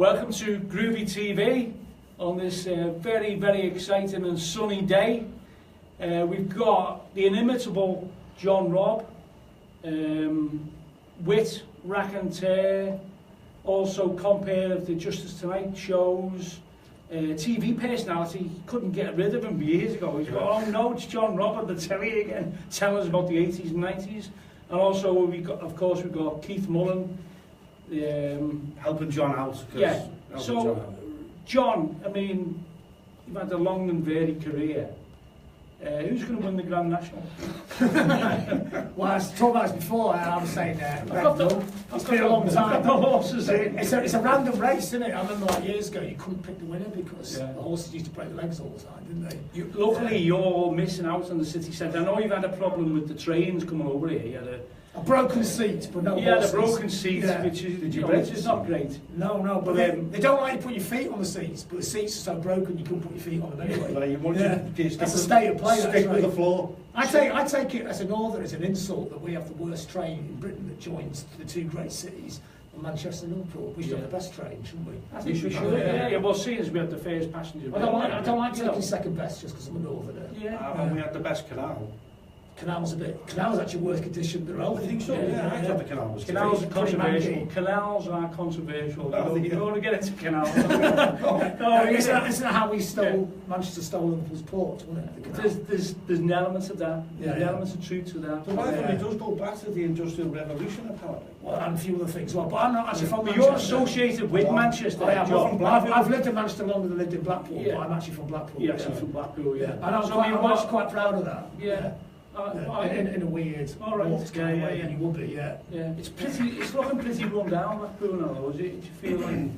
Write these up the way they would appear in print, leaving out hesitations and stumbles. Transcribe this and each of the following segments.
Welcome to Groovy TV on this very, very exciting and sunny day. We've got the inimitable John Robb, wit, raconteur, also compere of the Justice Tonight shows, TV personality. Couldn't get rid of him years ago. He's got, oh no, it's John Robb on the telly again, telling us about the 80s and 90s. And also, we've got Keith Mullen. Helping John out. Yeah, so John, I mean, you've had a long and varied career. Who's going to win the Grand National? Well, I was talking about this before, and I was saying it's been a long time. The horses in. It's a random race, isn't it? I remember like years ago you couldn't pick the winner because the horses used to break their legs all the time, didn't they? Luckily, you're missing out on the city centre. I know you've had a problem with the trains coming over here. You had a broken seat, but no horses. Yeah, the broken seat, which is not great. No, but they don't like you to put your feet on the seats, but the seats are so broken you couldn't put your feet on them anyway. That's a state of play. Stick with the floor. I take it as a northerner, as an insult that we have the worst train in Britain that joins the two great cities, Manchester and Liverpool. We should have the best train, shouldn't we? I think we should. Yeah, well, seeing as we had the first passenger. I don't like taking second best just because I'm a northerner. And we had the best canal. Canal's actually worse condition than Road. I think so, I thought the canal was Canals are controversial. Canals are controversial. You don't want to get into canals. Isn't that how we Manchester stole Liverpool's port, wasn't it? There's an element of that. There's an element of truth to that. But I think it does go back to the Industrial Revolution, apparently. Well, and a few other things. Well, but I'm not actually from Manchester. You're associated with Manchester. I am. I've lived in Manchester longer than I lived in Blackpool, but I'm actually from Blackpool. You're actually from Blackpool, yeah. And I'm actually quite proud of that. Yeah. In a weird, kind of way, and you would be, yeah. It's looking pretty run down, Blackpool now, though, is it? Do you feel like?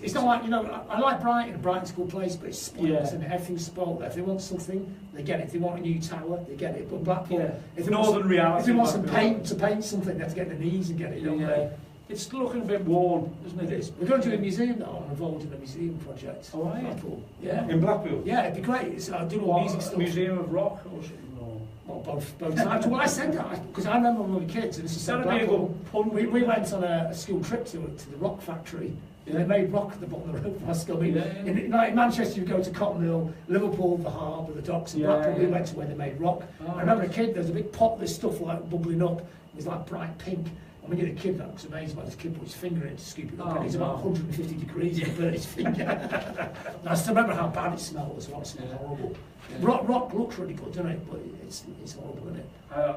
It's not like, I like Brighton. Brighton's a good place, but it's spoiled, and everything's spoiled there. If they want something, they get it. If they want a new tower, they get it. But Blackpool, if they want some paint to paint something, they have to get their knees and get it, don't they? It's looking a bit worn, isn't it? It is. We're going to do a museum now. I'm involved in a museum project. Oh, are you? Blackpool. Yeah. In Blackpool? Yeah, it'd be great. I do all music stuff. Museum of Rock or something? Well, both sides. Well, I said that because I remember when we were kids, and this is Blackpool. We went on a school trip to the rock factory. And they made rock at the bottom of the road for our school. In Manchester, you go to Cotton Mill, Liverpool, the harbour, the docks, and Blackpool. We went to where they made rock. I remember a kid. There was a big pot of this stuff like bubbling up. It was like bright pink. And when you're a kid, that was amazing. This kid put his finger in to scoop it up, and it's about 150 degrees and burned his finger. And I still remember how bad it smelled as well. It smelled horrible. Rock looks really good, doesn't it? But it's horrible, isn't it?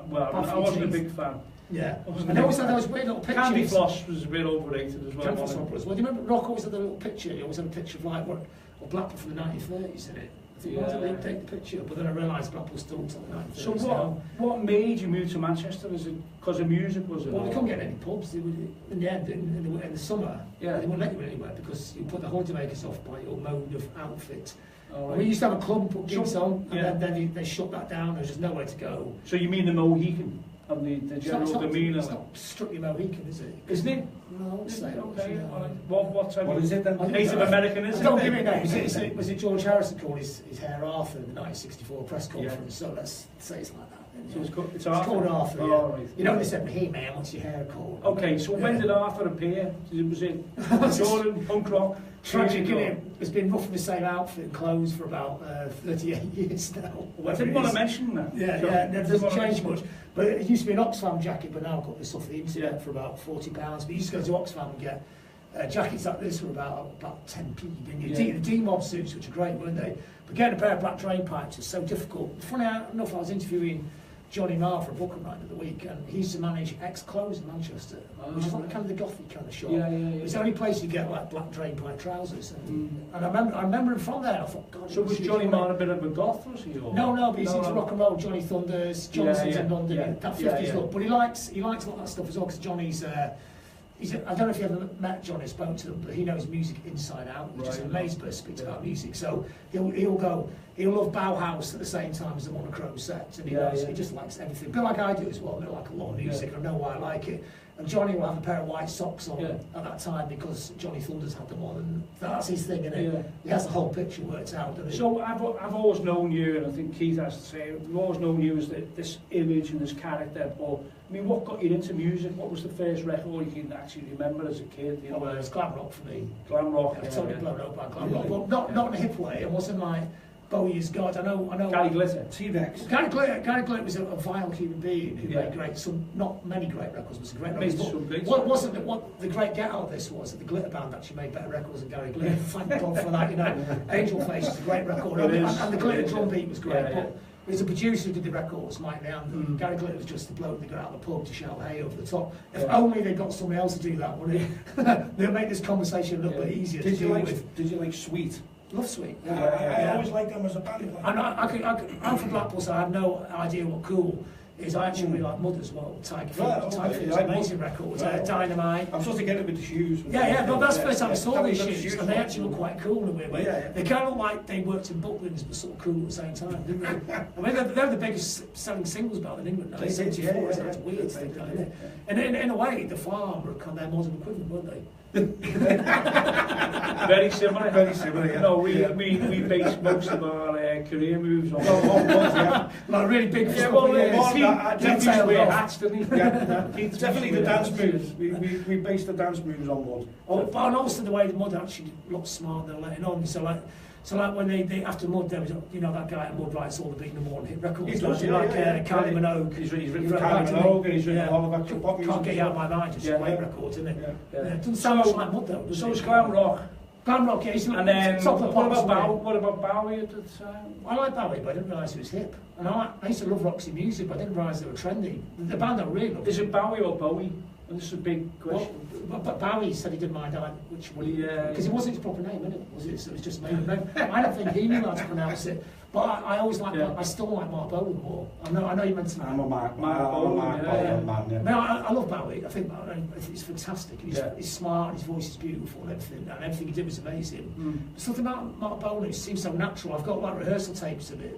Well, I wasn't a big fan. Yeah. And they always had those weird little pictures. Candy floss was a bit overrated as well. Candy floss was. Well, do you remember Rock always had the little picture? He always had a picture of like Blackpool from the 1930s in it. I think they take the picture, but then I realised Blackpool still until the 1930s. So what made you move to Manchester? Was it because of music? Was it? Well, we couldn't get any pubs. In the end, in the summer, they wouldn't let you anywhere because you put the holidaymakers off by your mode of outfit. We used to have a club and put gigs on, and then they shut that down. There's just nowhere to go. So you mean the Mohican? And the general demeanour. It's not strictly Mohican, is it? Isn't it? No, I'll say okay. What is it then? Native American, is it? Don't give me a name. Was it George Harrison called his hair Arthur in the 1964 press conference? So let's say it's like that. So it's called Arthur. Right. You know, they said, "Hey man, what's your hair called?" Okay, so when did Arthur appear? Was it Jordan, punk rock? Tragic, isn't it? It's been roughly the same outfit and clothes for about 38 years now. I didn't want to mention that. It doesn't change much. But it used to be an Oxfam jacket, but now I've got this off the internet for about £40. But you used to go to Oxfam and get jackets like this for about 10p. The D-Mob suits, which are great, weren't they? But getting a pair of black drain pipes is so difficult. Funny enough, I was interviewing Johnny Marr for a book I'm writing at the week, and he used to manage X-Clothes in Manchester, which is like kind of the gothic kind of shop. It's the only place you get like black drain pipe trousers, and I remember him from there. And I thought, God. So was Johnny Marr a bit of a goth, was he? Or? No, but he's into rock and roll. Johnny Thunders, Johnson's in London, that 50s look. But he likes a lot of that stuff as well, because Johnny's. I don't know if you ever met Johnny or spoke to him, but he knows music inside out, which is an amazing person to speak about music. So he'll love Bauhaus at the same time as the monochrome set, and he just likes everything. A bit like I do as well. I like a lot of music, I know why I like it. And Johnny will have a pair of white socks on at that time because Johnny Thunders had them on, and that's his thing, innit? He has the whole picture worked out, doesn't he? So I've always known you, and I think Keith has to say, we've always known you as this image and this character, but I mean, what got you into music? What was the first record you can actually remember as a kid? You know, Well, it was glam rock for me. Glam rock. I totally blown up by glam rock, but not in a hip way. It wasn't like Bowie's God. I know. Gary Glitter. T-Rex. Gary Glitter was a vile human being who made not many great records, but some great records. What wasn't what the great get out of this was that the Glitter Band actually made better records than Gary Glitter. Thank God for that, you know. Angel Face is a great record, and the Glitter drum beat was great. But it was a producer who did the records, Mike Leander. Gary Glitter was just the bloke that got out of the pub to shout hey over the top. If only they got somebody else to do that, wouldn't it? They'll make this conversation a little bit easier to deal with. Did you like Sweet? Love Sweet. I always liked them as a band. I'm from Blackpool, so I have no idea what cool is. I actually really like Mud as well. Tiger Feet, amazing records. Dynamite. I'm supposed to get it with the shoes. But that's the first time I saw these shoes, and they actually look quite cool in a weird way. They kind of look like they worked in Butlins, but sort of cool at the same time, didn't they? I mean, they're the biggest selling singles band in England now. 74, so it's weird to think that, isn't it? And in a way, The Farm were kind of their modern equivalent, weren't they? Very similar. Very similar, yeah. No, we base most of our career moves on. Like really big. Keith wear hats, didn't he? Definitely the dance moves. We based the dance moves on Mud. And also the way the Mud actually looked smart, they're letting on. So like when they after Mud, there was that guy at Mud writes all the big number one hit records. He does, Kylie Minogue. He's written Kylie Minogue and he's written a lot of actual pop music. Can't get you out of my mind. Just great records, isn't it? It doesn't sound much like Mud though. So it's glam rock. Glam rock, yeah. And then top of the what about Bowie at the time? I like Bowie, but I didn't realise he was hip. And I used to love Roxy music, but I didn't realise they were trendy. The band I really loved. Is it Bowie or Bowie? And this is a big question. But Bowie said he didn't mind which one. Because it wasn't his proper name, was it? So it was just made up name. I don't think he knew how to pronounce it. But I always like. I still like Mark Bolan more. I know you mentioned. I'm a Mark Bolan man. No, I love Bowie. I think he's fantastic. He's smart. His voice is beautiful, and everything he did was amazing. But something about Mark Bolan, it seems so natural. I've got like rehearsal tapes of it.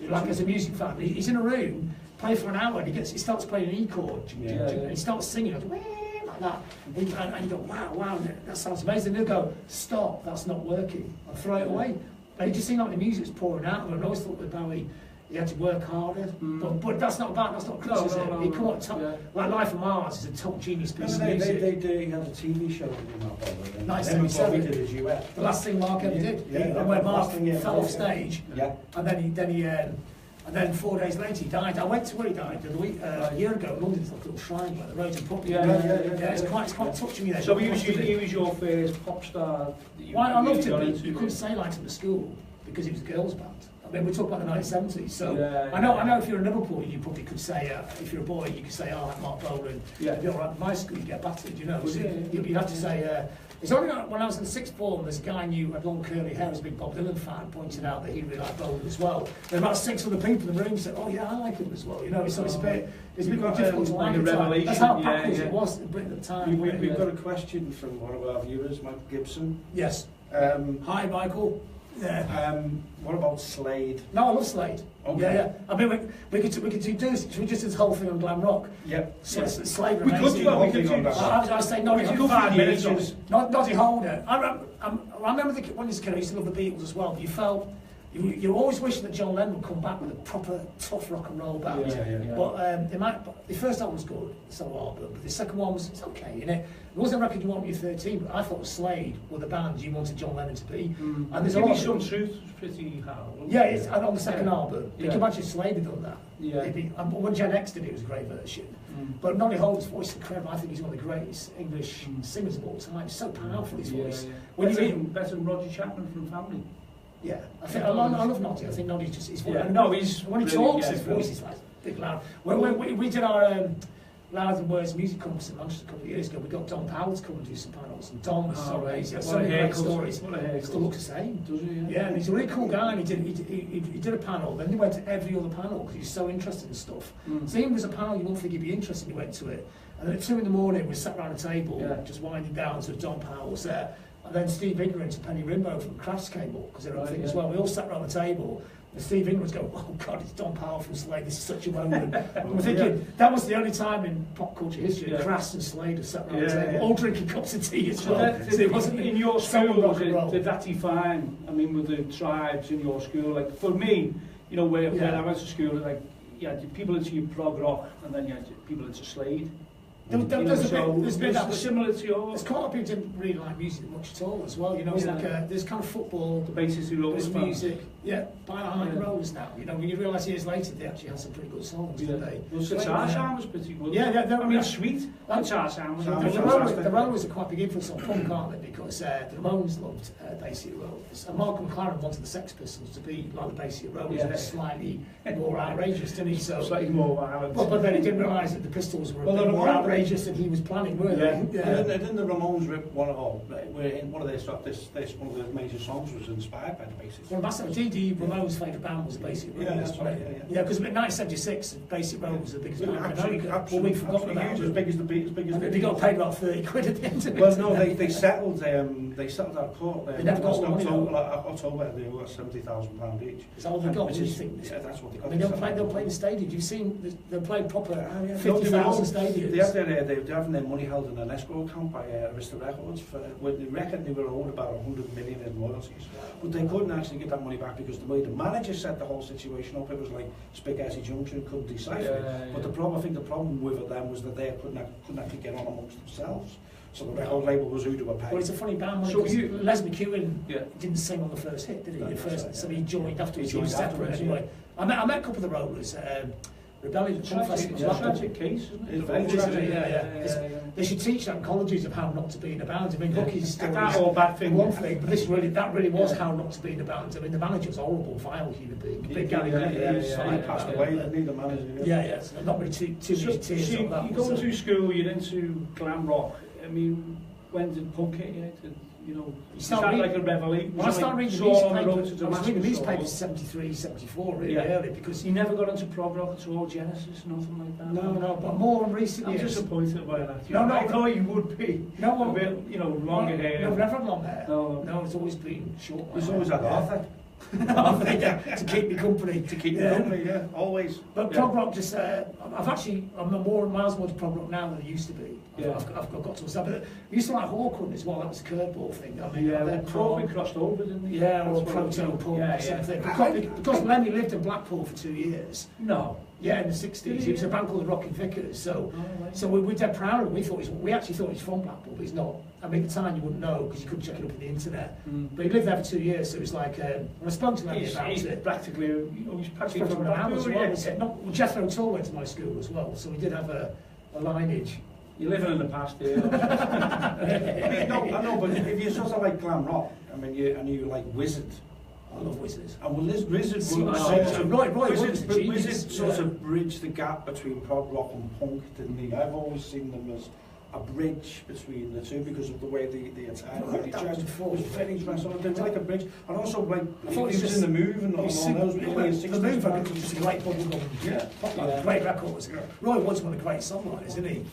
Like as a music fan, he's in a room, play for an hour, and he starts playing an E chord, and he starts singing like that, and you go, wow, that sounds amazing. And he'll go, stop, that's not working, and throw it away. And it just seemed like the music was pouring out of him. I always thought with Bowie, he had to work harder, but that's not criticism. No, he come on top, like Life on Mars is a top genius piece of music. He had a TV show with Mark Bolan. 1977. He did a duet. The last thing Mark ever did. And when Mark fell off stage, and then 4 days later he died. I went to where he died a year ago in London. It's like a little shrine where the roads and property. It's quite touching me there. So he was your first pop star. I loved him. You couldn't say like him at school because he was a girls' band. I mean, we're talking about the 1970s. So I know if you're in Liverpool, you probably could say if you're a boy, you could say, "Oh, like Mark Bolan." If you're at my school, you get battered. You know, so you have to say. It's only when I was in the sixth form, there's a guy I knew had long curly hair, was a big Bob Dylan fan, pointed out that he really liked Bolan as well. There were about 6 other people in the room said, "Oh yeah, I like him as well." You know, so it's a bit more difficult to like it. That's how backwards it was in Britain at the time. We've got a question from one of our viewers, Mike Gibson. Yes. Hi, Michael. What about Slade? No, I love Slade. Okay. I mean, we could do this. Should we just do this whole thing on glam rock? Yep. Slade. We could do I say Noddy Holder. Noddy Holder. I remember when this kid, I used to love the Beatles as well. But you felt. You're always wishing that John Lennon would come back with a proper tough rock and roll band. But the first album was good, solo album, but the second one was okay, you know. It wasn't a record you wanted when you were 13, but I thought Slade were the band you wanted John Lennon to be. And there's a lot of Some Truth was pretty hard. it's on the second album. You can imagine Slade had done that. When Gen X did it, it was a great version. But Noddy Holder's voice is incredible. I think he's one of the greatest English singers of all time. So powerful, his voice. When you mean better than Roger Chapman from Family. Yeah, I love Noddy. I think Noddy's just his voice. When he talks, his voice is like big loud. When we did our Louder Than Words music conference in Manchester a couple of years ago, we got Don Powell to come and do some panels, and Don was so amazing. So many great stories. Still looks the same, does he? Yeah, and he's a really cool guy. And he did a panel. Then he went to every other panel because he's so interested in stuff. So even if there's a panel you wouldn't think he'd be interested, he went to it. And then at 2 a.m, we sat around a table, just winding down. So Don Powell was there. And then Steve Ingram and Penny Rimbaud from Crafts came up because they're everything as well. We all sat around the table, and Steve Ingram was going, "Oh God, it's Don Powell from Slade. This is such a moment." And we're thinking that was the only time in pop culture history Crafts and Slade have sat around the table, all drinking cups of tea as well. So it wasn't in your school. Did that define? I mean, with the tribes in your school, like for me, you know, where I went to school, like you had people into your prog rock, and then you had people into Slade. There's been that similar to yours. There's quite a lot of people didn't really like music much at all as well. You know, it's like there's kind of football, the basis of there's music. Yeah, by like the Rollers now. You know, when you realise years later they actually had some pretty good songs, didn't they? Well, the guitar sound was pretty good. Yeah, I mean, sweet. The guitar sound was fantastic. The Rollers are quite big influence on punk, aren't they? Because the Ramones loved Basic Rollers. And Malcolm McLaren wanted the Sex Pistols to be like the Basic Rollers, and slightly more outrageous, didn't he? So slightly more violent. But then he didn't realise that the Pistols were a bit more outrageous than he was planning, weren't they? Didn't the Ramones rip one of their major songs was inspired by the Basic? Well, that's the Ramones' favourite band was the Basic Rollers. Yeah, that's right. Yeah, because in 1976, Basic Rollers was the biggest band in America. Well, we've forgotten about it. As big as the They got paid about 30 quid at the end of it. Well, no, they settled out of court. They never got the money. October, they were £70,000 each. Is that all they got? Yeah, that's what they got. I mean, they'll play in stadiums. You've seen, they'll play proper 50,000 stadiums. They're having their money held in an escrow account by Arista Records. They reckon they were owed about 100 million in royalties. But they couldn't actually get that money back because the way the manager set the whole situation up, it was like Spaghetti Junction, couldn't decipher it. But I think the problem with them was that they couldn't actually get on amongst themselves. So the record label was who to pay. Well, it's a funny band. So Les McEwen didn't sing on the first hit, did he? So he joined afterwards. He was separate anyway. I met a couple of the Rollers. Rebellion Festival. It's a tragic case, isn't it? It's very tragic. They should teach that in colleges of how not to be in a band. I mean, Lucky's story that or bad thing. One thing, but that really was how not to be in a band. I mean, the manager was a horrible, vile human being. Big Gary he passed away, didn't he, the manager? So not really too many tears on that. You go to school, you're into glam rock. I mean, when did punk hit you? You started like a revelation. Well, I started reading the newspapers 73, 74 really early, because you never got into prog rock at all, Genesis, nothing like that. No, but more in recent years. I'm disappointed by that. I thought you would be. No, a bit, longer hair. No, never had long hair. No, it's always been short. It's always had Arthur. To keep me company. Always. But prog rock just, I'm miles more to prog rock now than I used to be. I've got to myself. But I used to like Hawkwind as well, that was a curveball thing. I mean, they're prog crossed over, didn't they? Yeah, or proto-punk or something. Because Lemmy lived in Blackpool for 2 years. No. Yeah, in the 60s. He was a band called the Rocking Vickers. So we're dead proud of him. We actually thought he was from Blackpool, but he's not. I mean, at the time you wouldn't know because you couldn't check it up on the internet. But he lived there for 2 years, so it was like, when I spoke to Lemmy about it. He's practically from Blackpool as well. Jethro Tull went to my school as well, so we did have a lineage. You're living in the past here. I know, but if you're sort of like glam rock, I mean, you like Wizard. I love Wizards. And well, Wizard sort of bridged the gap between prog rock and punk, didn't he? I've always seen them as a bridge between the two because of the way the attack was very interesting. They were like a bridge, and also like he was in the Move and all those. The Move, I think, was a great bubblegum. Great records. Roy Wood's one of the great songwriters, isn't he?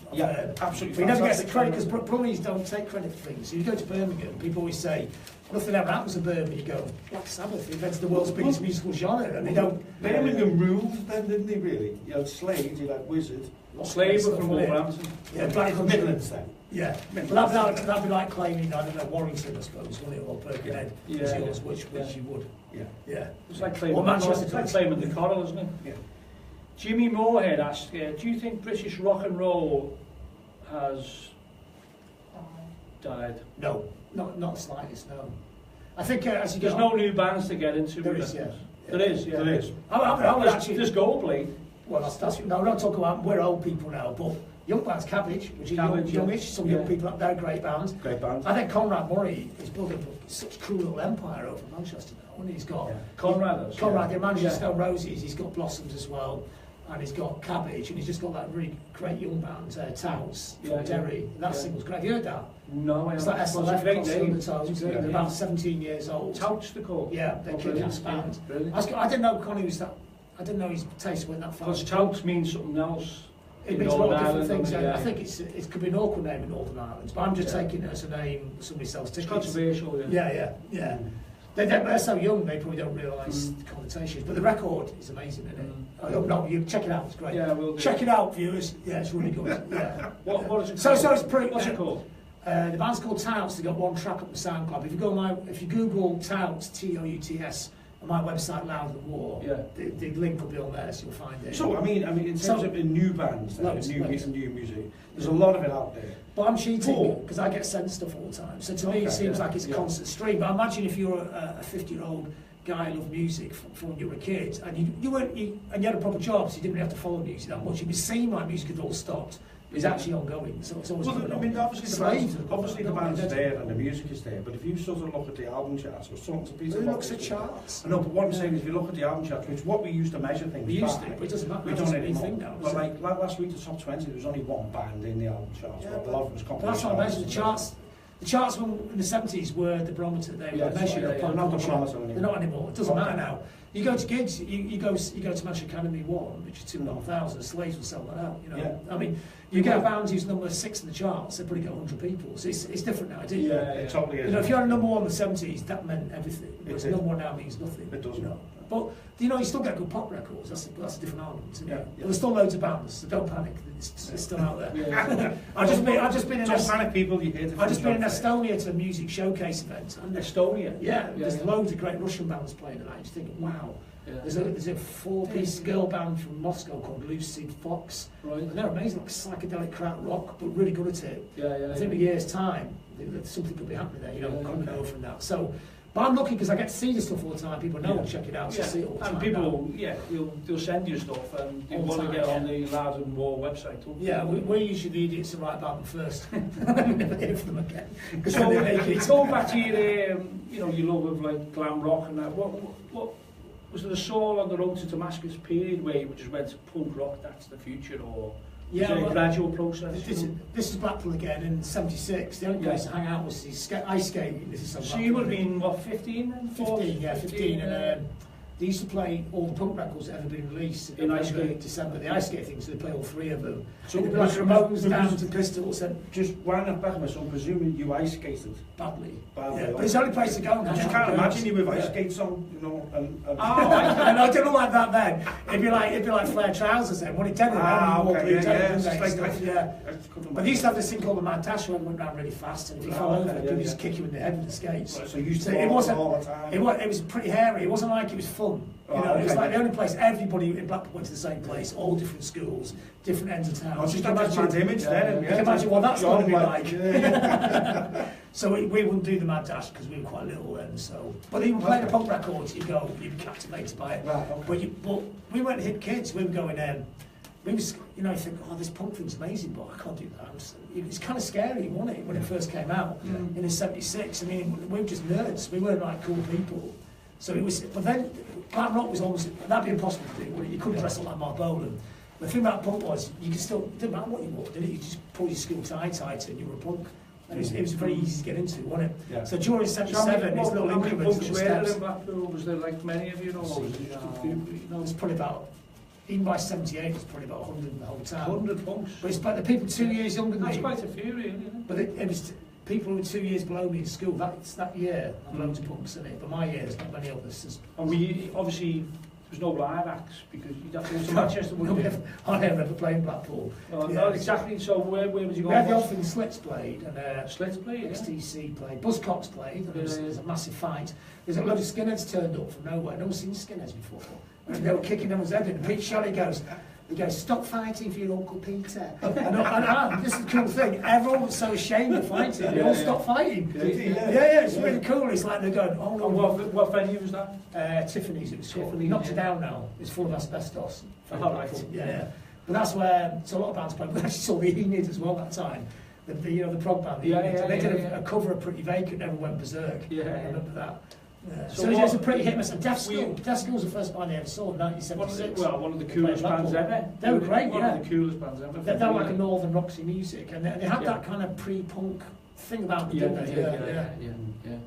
Absolutely. But he never gets the credit because Brummies don't take credit for things. So you go to Birmingham, people always say, nothing ever happens in Birmingham. You go, Black Sabbath invented the world's biggest musical genre, and they don't. Birmingham ruled then, didn't they? Really? You had Slade, you had Wizard. Slade were from Wolverhampton. Yeah, Blackpool Midlands then. Yeah, well, that'd be like claiming, I don't know, Warrington, I suppose, wouldn't it, or Birkenhead, which you would. Yeah. It's like claiming the Coral, isn't it? Yeah. Jimmy Moorhead asked, do you think British rock and roll has died? No, not the slightest, no. I think as you There's no new bands to get into. There is, yeah. There is. There's Goldblade. Well, that's no, we're not talking about, we're old people now, but young bands, Cabbage, which is youngish, some young people up there, great bands. Great bands. I think Conrad Murray is building such a cool little empire over Manchester now, and he's got Conrad, the Manchester Roses, he's got Blossoms as well, and he's got Cabbage, and he's just got that really great young band, Touts from Derry. That single's great. Have you heard that? No, I haven't. It's like SLF crossing the Toes. They're about 17 years old. Touts, they're called. Yeah, they're kick-ass band. Brilliant. I didn't know Connie was that. I didn't know his taste went that far. Because Touts means something else. It means a lot of different things. I think it could be an awkward name in Northern Ireland, but I'm just taking it as a name somebody sells tickets. It's controversial, yeah. They're so young, they probably don't realise the connotations. But the record is amazing, isn't it? No, you check it out, it's great. Yeah, we'll do. Check it out, viewers. Yeah, it's really good. Yeah. What is it called? What's it called? The band's called Touts. They've got one track up the SoundCloud. If you Google Touts, Touts, on my website, Louder Than War. Yeah. The link will be on there, so you'll find it. So, I mean, in terms of new bands, new music, there's a lot of it out there. But I'm cheating because I get sent stuff all the time. So to me, it seems like it's a constant stream. But imagine if you're a 50-year-old guy who loved music from when you were a kid, and you had a proper job, so you didn't really have to follow music that much. It would seem like music had all stopped. It's actually ongoing, so it's always I mean, obviously the band's there and the music is there, but if you sort of look at the album charts or songs and pieces, who looks at charts? I know, but what I'm saying is, if you look at the album charts, which is what we used to measure things. We used to, but it doesn't matter. We don't anymore. Now, well, like last week, the top 20, there was only one band in the album charts. Yeah, but a lot of them was but that's what I measure the charts. The charts in the 70s were the barometer. They were measured upon not the culture. barometer anymore. They're not anymore. It doesn't matter now. You go to gigs, you go to Manchester Academy 1, which is 2,500. Slaves will sell that out. You know, Yeah. I mean, you get a band who's number 6 in the charts, they probably get 100 people. So it's different now. It totally is. You know, if you had a number 1 in the 70s, that meant everything. Whereas number 1 now means nothing. It does. You know? But you still get good pop records. That's a different argument, isn't it? Yeah. Well, there's still loads of bands, so don't panic. It's still out there. Yeah. I've just been in panic, people. You hear I've just been in Estonia to a music showcase event. And Estonia? Yeah, there's loads of great Russian bands playing, and I just think, wow. Yeah. There's a 4-piece girl band from Moscow called Lucid Fox. Right. And they're amazing, like psychedelic crowd rock, but really good at it. I think in a year's time, something could be happening there, you know, coming over from that. So, but I'm lucky because I get to see this stuff all the time. People know and check it out, so see it all the time. And people, they'll send you stuff, and they want to get on the Louder Than War website. Yeah, we're usually the idiots to write about them first. We never hear from them again. So, going back to your love of like glam rock and that, what was there a Saul on the Road to Damascus period where you just went to punk rock, that's the future, or was it a gradual process? This is Blackpool again in '76. The only place to hang out was ice skating. This is so you would have been, what, 15 then? 15, and they used to play all the punk records that had ever been released in ice skate December. The ice skate thing, so they play all 3 of them. So it was like Ramones down to Pistols and just wind up back, so I'm presuming you ice skated badly. Yeah, but it's the only place to go. I just can't imagine you with ice skates on, you know. And I don't know like that then. It'd be like flare trousers then. When it did, But they used to have this thing called the mad dash where it went round really fast, and if you fell over, people just kick you in the head with the skates. So you used to it wasn't all the time. It was pretty hairy. It wasn't like it was fun. You know, it was like the only place. Everybody in Blackpool went to the same place. All different schools, different ends of town. Just imagine image then. You can imagine what that's going to be like. So we wouldn't do the mad dash because we were quite little then. So, but even playing the punk records, you'd be captivated by it. Right, okay. But we weren't hip kids. We were going. We was, you think, oh, this punk thing's amazing, but I can't do that. It's kind of scary, wasn't it, when it first came out in '76? I mean, we were just nerds. We weren't like cool people. So it was. But then, glam rock was almost that'd be impossible to do. You couldn't dress up like Mark Bolan. The thing about punk was you could still. It didn't matter what you wore, did it? You just pulled your school tie tight and you were a punk. And it was very easy to get into, wasn't it? Yeah. So during '77, it's little increments, little steps. In Blackpool? Was there like many of you? There's probably about. Even by '78, it's probably about 100 in the whole town. 100 punks. But it's like the people 2 years younger than me. That's quite a few, really. Isn't it? But it was people who were 2 years below me in school. That year, I've loads of punks in it. But my year, there's not many others. And we obviously there's no live acts because you'd have to go to Manchester. I never played in Blackpool. No, exactly. So where would you go? We had the old thing Slits played and Slits played. XTC played. Buzzcocks played. And there's a massive fight. There's a load of skinheads turned up from nowhere. No one's seen skinheads before. And they were kicking everyone's head in. And Pete Shelley goes. He goes, stop fighting for your Uncle Peter. and this is the cool thing. Everyone was so ashamed of fighting. They all stopped fighting. Yeah, it's really cool. It's like they're going, oh no. What venue was that? Tiffany's. It was Tiffany. Knocked it down now. It's full of asbestos. Right. Yeah. But that's where, so a lot of bands played. We actually saw the Enid as well that time. The prog band. They did a cover of Pretty Vacant. Everyone went berserk. Yeah. I remember that. Yeah. So it's a pretty hit miss. Death School was the first band I ever saw in 1976. One of the coolest bands ever. They were great, One of the coolest bands ever. They're like a Northern Roxy music, and they had that kind of pre-punk thing about them, didn't they?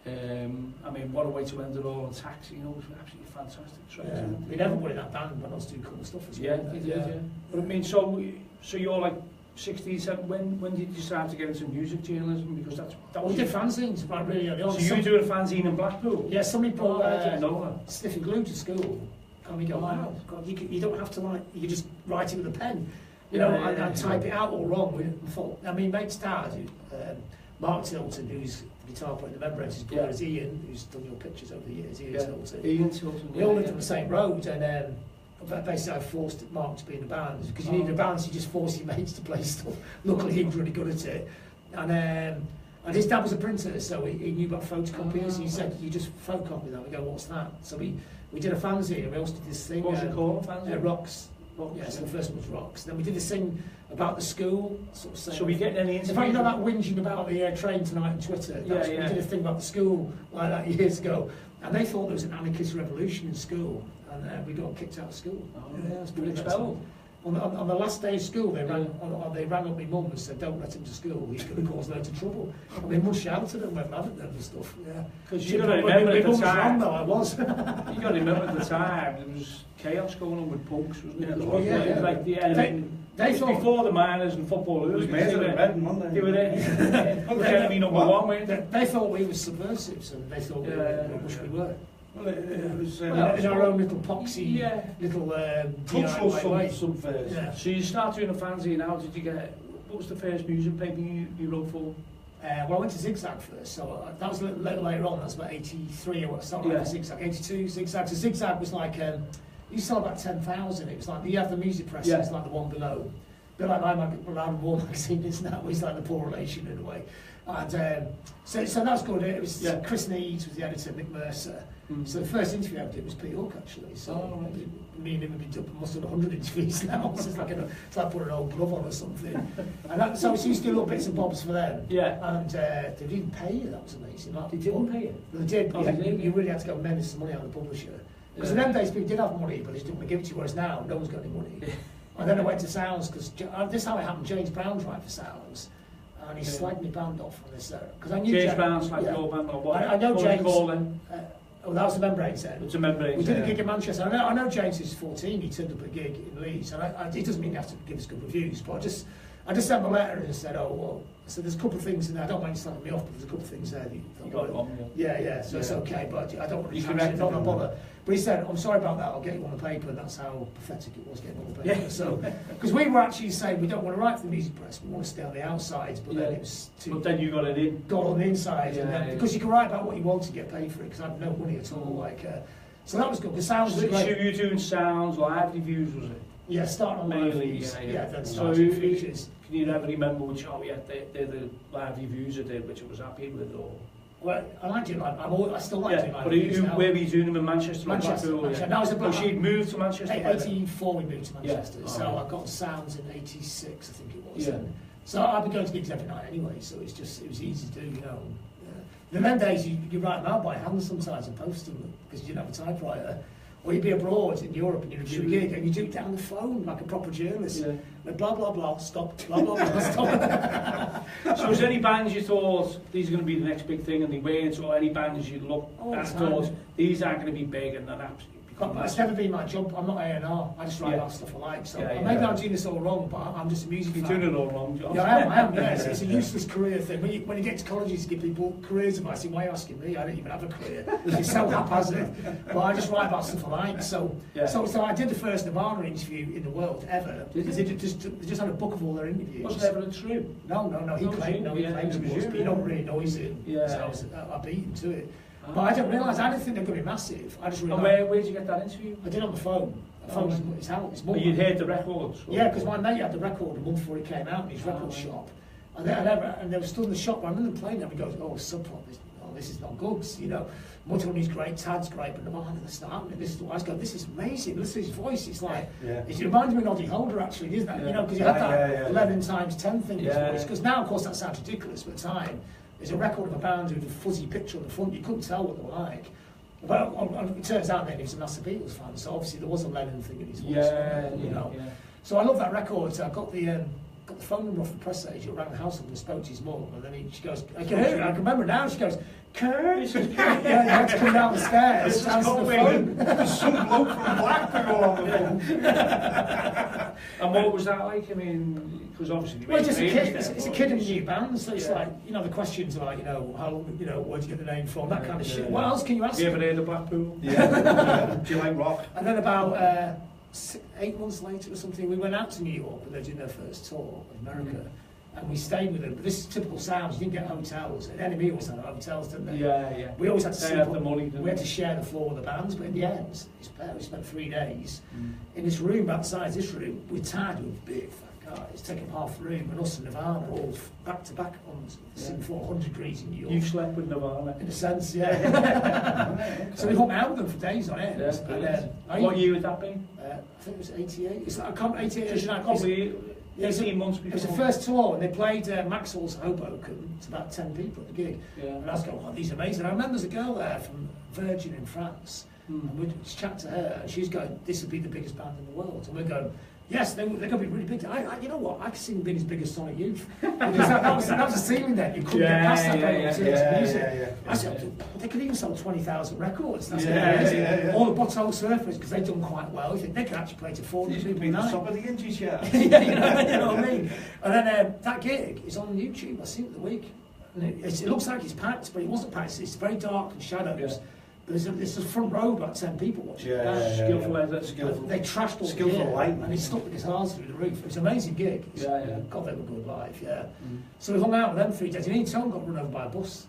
I mean, what a way to end it all. And Taxi, it was absolutely fantastic. We never were in that band, but I was doing cool stuff as well. Yeah. But I mean, so you're like 16, 17, when did you start to get into music journalism? Because that was... We did fanzines, right, really early on. So you were doing a fanzine in Blackpool? Yeah, somebody brought I didn't know that. sniffing glue to school. And we go, wow, God, you don't have to you just write it with a pen, and type it out all wrong. We thought, I mean, mate's dad, Mark Tilton, who's guitar player in the Membranes, his brother is Ian, who's done your pictures over the years. Ian Tilton. Ian Tilton. We all lived on the same road, and basically I forced Mark to be in the band because you need a band, so you just force your mates to play stuff. Luckily, he was really good at it, and his dad was a printer, so he knew about photocopiers. He said, "You just photocopy that." We go, "What's that?" So we did a fanzine, and we also did this thing. What was it called? Fanzine? Rocks. Yeah, so the first one was Rocks. Then we did this thing about the school, sort of saying. So we getting any interviews? In fact, you know that whinging about the train tonight on Twitter? We did a thing about the school like that years ago, and they thought there was an anarchist revolution in school, and we got kicked out of school. Oh, yeah, that's pretty expelled. On the last day of school, they rang up my mum and said, "Don't let him to school. He's going to cause loads of trouble." And my mum shouted and went mad at them and stuff. Yeah, because you got to remember at the time. Though, I was. You got to remember at the time there was chaos going on with punks, wasn't it? Oh, yeah. Like they thought before the miners and footballers. They were there. Enemy number one, weren't they? They thought we were subversives, and they thought we were. Well, it was in our own little poxy, little cultural subversion. Yeah. So you start doing a fanzine. How did you get? What was the first music paper you wrote for? Well, I went to Zigzag first, so that was a little later on. That's about 83. I started with Zigzag, 82. Zigzag. So Zigzag was like you sell about 10,000. It was like you have the music press. It's like the one below. A bit like my War magazine is now. It's like the poor relation in a way. And so that's good. It was Chris Needs was the editor, Nick Mercer. So the first interview I did was Pete Hook, actually. So me and him have been done almost 100 interviews now. It's like putting an old glove on or something. And so we used to do little bits and bobs for them. Yeah. And they didn't pay you. That was amazing. Like, they didn't pay you? They did. Oh, you really had to go mend some money out of the publisher. Because in them days people did have money, but they just didn't want to give it to you. Whereas now, no one's got any money. And then I went to Sounds because this is how it happened. James Brown's right for Sounds. And he slagged me band off on this because I knew James Brown slagged your band or what? I know James. Oh, that was the Membranes then. It's a Membranes. We did a gig in Manchester. I know James is 14. He turned up at a gig in Leeds, and it doesn't mean you have to give us good reviews, but I just sent him a letter and said, "Oh well." So there's a couple of things in there. I don't mind slagging me off, but there's a couple of things there that you got it wrong. Yeah. So it's okay, but I don't want to correct it. Don't bother. But he said, "I'm sorry about that. I'll get you on the paper." And that's how pathetic it was getting on the paper. Yeah. So because we were actually saying we don't want to write for the music press, we want to stay on the outsides, but then it was too. But then you got it in. Got on the inside, and then, because you can write about what you want to get paid for it. Because I had no money at all. So that was good. The Sounds was great. So you were doing Sounds, live reviews, was it? Yeah, starting on live reviews. Then so features. Can you ever remember which they're the live reviews I did, which I was happy with, or? Well, I like doing live. I still like doing live. But where were you doing them in Manchester? Manchester. That was a she'd moved to Manchester. 84 we moved to Manchester. Yeah. So I got Sounds in 86, I think it was. Yeah. So I'd be going to gigs every night anyway. So it was easy to do, you know. In them days, you write them out by hand sometimes and post them because you didn't have a typewriter. Or you'd be abroad in Europe and you'd do a gig and you do it down the phone like a proper journalist. Yeah. Like blah, blah, blah, stop, blah, blah, blah, stop. So was there any bands you thought, these are going to be the next big thing and they weren't, or any bands you looked at thought, these aren't going to be big and then absolutely it's never been my job. I'm not A&R. I just write about stuff I like. So maybe I'm doing this all wrong, but I'm just a music fan. You're doing it all wrong, John. Yeah, I am. Yes, it's a useless career thing. When you get to colleges, you give people careers advice. Why are you asking me? I don't even have a career. It's so haphazard. But I just write about stuff I like. So I did the first Nirvana interview in the world ever. Because they just had a book of all their interviews. Was it ever true? No. He claimed it was. But you don't really noise it. So I beat him to it. But I didn't realise, I didn't think they're going to be massive. I just realised. And where did you get that interview? I did on the phone. The phone was his house. But you'd heard the records? Yeah, because my mate had the record a month before he came out in his record shop. And they were stood in the shop, and I remember them playing them, and he goes, "Oh, subplot, this is not good." You know, Money's great, Tad's great, but Nirvana, that's not happening. I was going, "This is amazing. Listen to his voice." It's like, it reminds me of Noddy Holder, actually, isn't it? You know, because you had that 11 times 10 thing in his voice. Because now, of course, that sounds ridiculous, but at the time, there's a record of a band with a fuzzy picture on the front. You couldn't tell what they were like. But it turns out then he was a massive Beatles fan, so obviously there was a Lennon thing in his voice. You know. So I love that record. So I got the phone number off the press agent, ran the house up and spoke to his mum, and then she goes, I can remember now, she goes, "Kurt?" You had to come down the stairs, answer the phone. There's some bloke from Blackpool on the phone. And what was that like? I mean, because obviously... Well, just it's a kid in a new band, so it's like, you know, the questions are like, you know, how, you know, where'd you get the name from, that kind of shit. What else can you ask? Have you ever heard of Blackpool? Yeah. Do you like rock? And then about 8 months later or something, we went out to New York, and they did their first tour of America. and we stayed with them. But this is typical Sounds. You didn't get hotels. At NME always had hotels, didn't they? Yeah. We always had to sleep the money. We had to share the floor with the bands, but in the end, we spent 3 days in this room about the size of this room. We're tired with big fat guys, taking half the room, and us and Nirvana all back to back on 400 degrees in New York. You've slept with Nirvana? In a sense, yeah. Okay. So we hung out with them for days on end. What year would that be? I think it was 88. It's like, 88. Yeah, 18 months before. It was the first tour, and they played Maxwell's Hoboken. It's about 10 people at the gig. Yeah. And I was going, oh, these are amazing. I remember there's a girl there from Virgin in France, and we just chat to her, and she's going, this would be the biggest band in the world. And we're going, yes, they're going to be really big. You know what? I could see them being as big as Sonic Youth. Because that was the ceiling then. You couldn't get past that music. I said, they could even sell 20,000 records. That's all the Bottle Surfers, because they've done quite well. You think they could actually play to 400 people a night. Top of the inches, yeah. You know what I mean? And then that gig is on YouTube. I seen it the week. And it looks like it's packed, but it wasn't packed. It's very dark and shadows. But there's a front row, about 10 people watching. Skillful. They trashed all skillful the gear, lighting. and he stuck the guitars through the roof. It was an amazing gig. God, they were good live, So we hung out with them 3 days. And Ian Tone got run over by a bus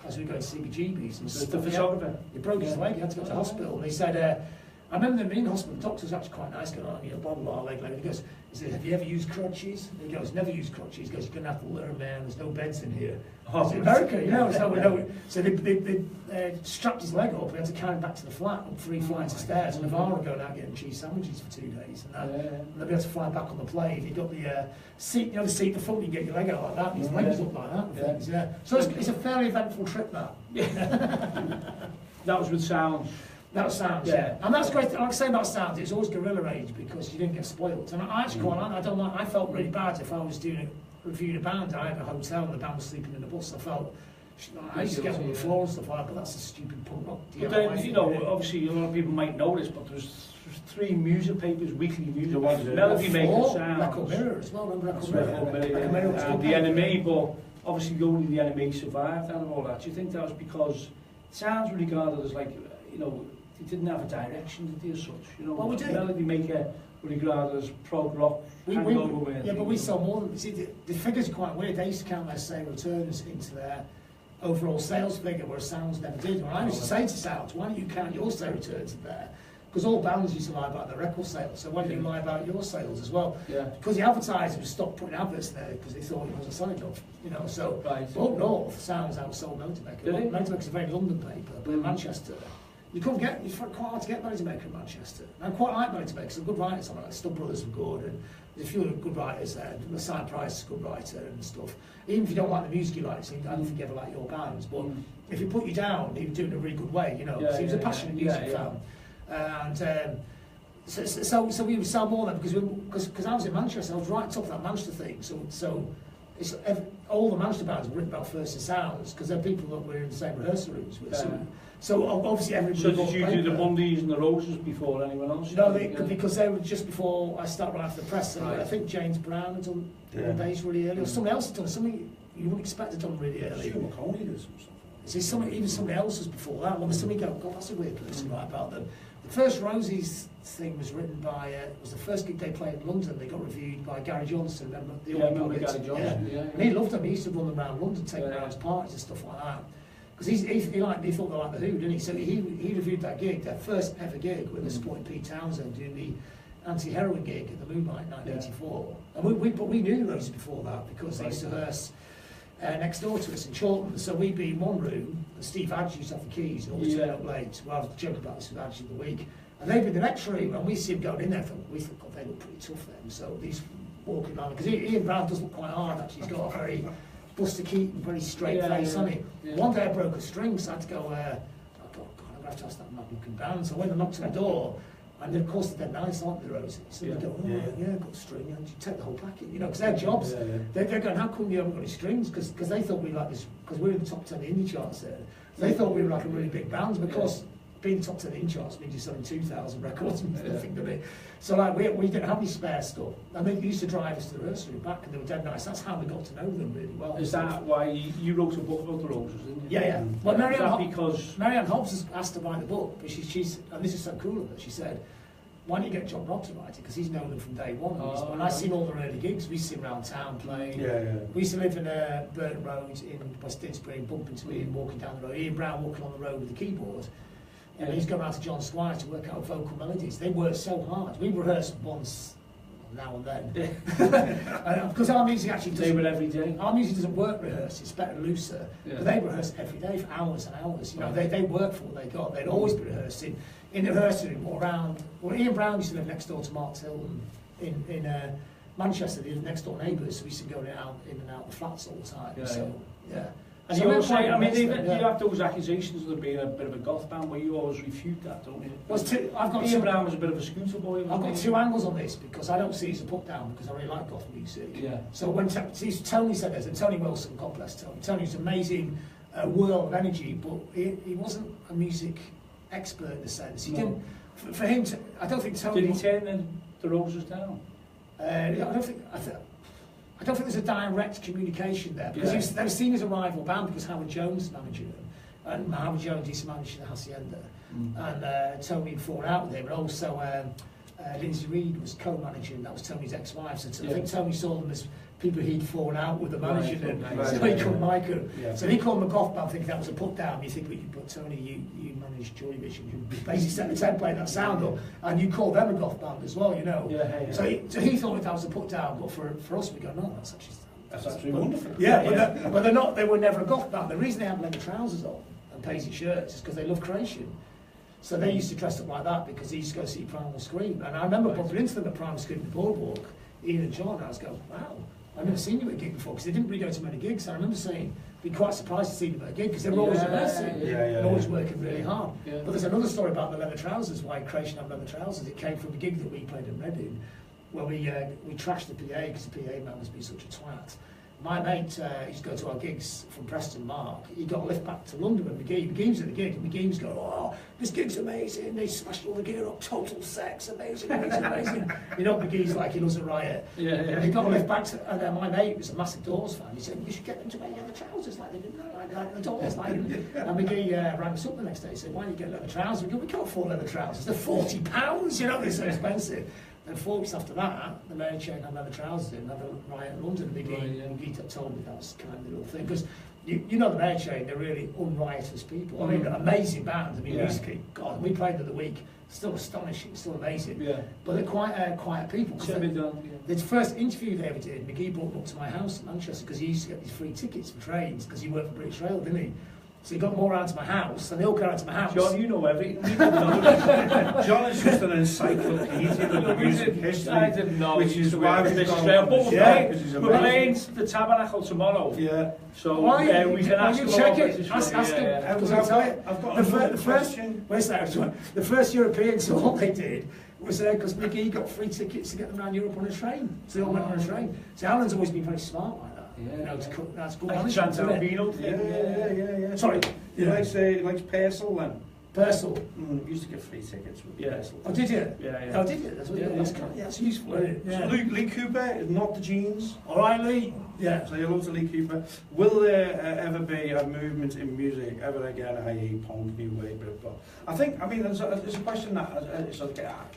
as we were going to CBGB's. And the photographer? He broke his leg, he had to go to hospital. And he said, I remember them in hospital, the doctor was actually quite nice, going on, blah, blah, blah, leg. And he goes, have you ever used crutches? And he goes, never used crutches. He goes, you're going to have to learn, man, there's no beds in here. It's America, So they strapped his leg up, we had to carry him back to the flat, up 3 flights of stairs, and Nirvana going out getting cheese sandwiches for 2 days. And then we had to fly back on the plane. He got the seat, the seat in the front, you get your leg out like that, and his leg was up like that. And things, So it's a fairly eventful trip, that. That was with Sounds. That was Sounds, And that's great. Like I say about Sounds, it's always guerrilla age because you didn't get spoiled. And I actually quite like. I felt really bad if I was reviewing a band and I had a hotel and the band was sleeping in the bus. I used to get on the floor and stuff like that, but that's a stupid punk rock. But then, obviously a lot of people might know this, but there's 3 music papers, weekly music papers, Melody Maker, Sounds, Record Mirror as well. Record Mirror, and the NME. But obviously only the NME survived out of all that. Do you think that was because Sounds were regarded as they didn't have a direction, did they, as such? Well, we did. Melody Maker were regarded as prog rock. But we sell more than. See, the figures are quite weird. They used to count their sale returns into their overall sales figure, whereas Sounds never did. And I used to say to Sounds, why don't you count your sale returns in there? Because all bands used to lie about their record sales, so why don't you lie about your sales as well? Because the advertisers stopped putting adverts there because they thought it wasn't selling enough, So, up north, Sounds outsold Melody Maker. Melody Maker's a very London paper, but in Manchester, it's quite hard to get Melody Maker in Manchester. And I quite like Melody Maker, some good writers on it, like Stubb Brothers were good, and there's a few good writers there. Messiah Price is a good writer and stuff. Even if you don't like the music you like, I don't think you ever like your bands, but if he put you down, he was doing it in a really good way, So he was a passionate music fan. And so we would sell more than because I was in Manchester, I was right top of that Manchester thing. So it's all the Manchester bands were written about First and Sounds because they're people that we're in the same rehearsal rooms with. So obviously everybody. So did you do the Bundies and the Roses before anyone else? No, because they were just before I started writing for the press. So I think James Brown had done the bass really early, or somebody else had done something you wouldn't expect to done really early. Stuart McConey did some stuff. Even somebody else was before that. Well, somebody go, God, that's a weird person to write about them. The first Rosie's thing was written by, it was the first gig they played in London. They got reviewed by Gary Johnson, remember? Remember Gary Johnson, And he loved them. He used to run them around London, take them around his parties and stuff like that. Because he thought they like The Who, didn't he? So he reviewed that gig, their first ever gig, with the supporting Pete Townsend doing the anti-heroin gig at the Moonlight 1984. And but we knew the Roses before that because they used to rehearse next door to us in Cheltenham. So we'd be in one room, and Steve Hadge used to have the keys and always turn up late. Well, I was joking about this with Hadge in the week. And they'd be in the next room, and we see him going in there, we thought, God, they look pretty tough then. So these walking around, because Ian Brown does look quite hard actually, he's got a very Buster Keaton, very straight face on him. One day I broke a string, so I had to go, God, I'm going to have to ask that mad looking band. So I went and knocked on the door, and of course they're nice, aren't they, Rosie? So they go, got a string, and you take the whole packet, because their jobs, they're going, how come you haven't got any strings? Because they thought we were like this, because we were in the top 10 indie charts there. They thought we were like a really big band, because being top 10 indie charts means you're selling 2,000 records and nothing to me. So like we didn't have any spare stuff. And they used to drive us to the nursery back, and they were dead nice. That's how we got to know them really well. Is that why you wrote a book about the Roses, didn't you? Yeah. Well, Marianne because Hobbs has asked to buy the book, but she's and this is so cool of her, she said, why don't you get John Robb to write it? Because he's known them from day one. And I've seen all their early gigs. We used to sit around town playing. We used to live in Burton Road in West Didsbury and bump into Ian walking down the road. Ian Brown walking on the road with the keyboard. And he's going around to John Squire to work out vocal melodies. They work so hard. We rehearsed once now and then. Because our music actually doesn't... They were every day. Our music doesn't work rehearsed, it's better looser. But they rehearse every day for hours and hours. You know, they work for what they got. They'd always be rehearsing in the reheaal room or around... Well, Ian Brown used to live next door to Mark Tilton in Manchester. They were next door neighbours, so we used to go in and out the flats all the time. So, yeah. And you always say, I mean, you have those accusations of them being a bit of a goth band, where you always refute that, don't you? Ian Brown was a bit of a scooter boy. I've got two angles on this, because I don't see it as a put down, because I really like goth music. So when Tony said this, and Tony Wilson, God bless Tony, Tony's an amazing whirl of energy, but he wasn't a music expert in the sense. He didn't, for him to, I don't think Tony... Did he turn the Roses down? I don't think there's a direct communication there, because they were seen as a rival band because Howard Jones managed them, and Howard Jones used to manage the Hacienda, and Tony had fallen out with him, and also Lindsay Reed was co-manager, and that was Tony's ex-wife, so I think Tony saw them as people he'd fallen out with the manager, so he couldn't like them. So he called them a goth band, thinking that was a put down. You think, but Tony, you managed Joy Division, who basically set the template, that sound up, and you called them a goth band as well, you know. So he thought that was a put down, but for us, we go, no, that's actually wonderful. But they're not. They were never a goth band. The reason they had leather trousers on and paisley shirts is because they love creation. So they used to dress up like that because they used to go see Primal Scream. And I remember bumping into them at Primal Scream in the Boardwalk, Ian and John, and I was going, wow, I've never seen you at a gig before, because they didn't really go to many gigs. And I remember saying, being quite surprised to see them at a gig, because they were always rehearsing and always working really hard. But there's another story about the leather trousers, why Creation had leather trousers. It came from a gig that we played in Reading, where we trashed the PA, because the PA man was being such a twat. My mate used to go to our gigs from Preston, Mark. He got a lift back to London with McGee was at the gig, and McGee's going, oh, this gig's amazing, they smashed all the gear up, total sex, amazing. You know, McGee's like, he loves a riot. And he got a lift back to, and my mate was a massive Doors fan. He said, you should get them to wear leather trousers like they did, like the Doors. And McGee rang us up the next day and said, why don't you get leather trousers? We go, we can't afford leather trousers, they're £40, you know, they're so expensive. And 4 weeks after that, the Mary Chain had leather trousers in, had a riot in London, and McGee told me that was kind of the little thing. Because you know the Mary Chain, they're really unriotous people. I mean, amazing band. I mean, musically, God, we played the other week, still astonishing, still amazing. But they're quiet people. The first interview they ever did, McGee brought them up to my house in Manchester, because he used to get these free tickets for trains, because he worked for British Rail, didn't he? So he got more around to my house, and they all go around to my house. John, you know everything. John is just an encyclopedia of music history. I didn't know. Which is why we've got... We're playing the Tabernacle tomorrow. So we can ask him. Check it. Ask him. I've got the first European tour they did was there because McGee got free tickets to get them around Europe on a train. So they all went on a train. So Alan's always been very smart like that. You know, that's good management, isn't it? Sorry. He likes Purcell then. Purcell. We used to get free tickets with Purcell. Oh, did you? Oh, did you? That's useful, isn't it? So Lee Cooper is not the Jeans. All right, Lee. So you love to Lee Cooper. Will there ever be a movement in music ever again, i.e. punk, new wave, Britpop? I mean, there's a question that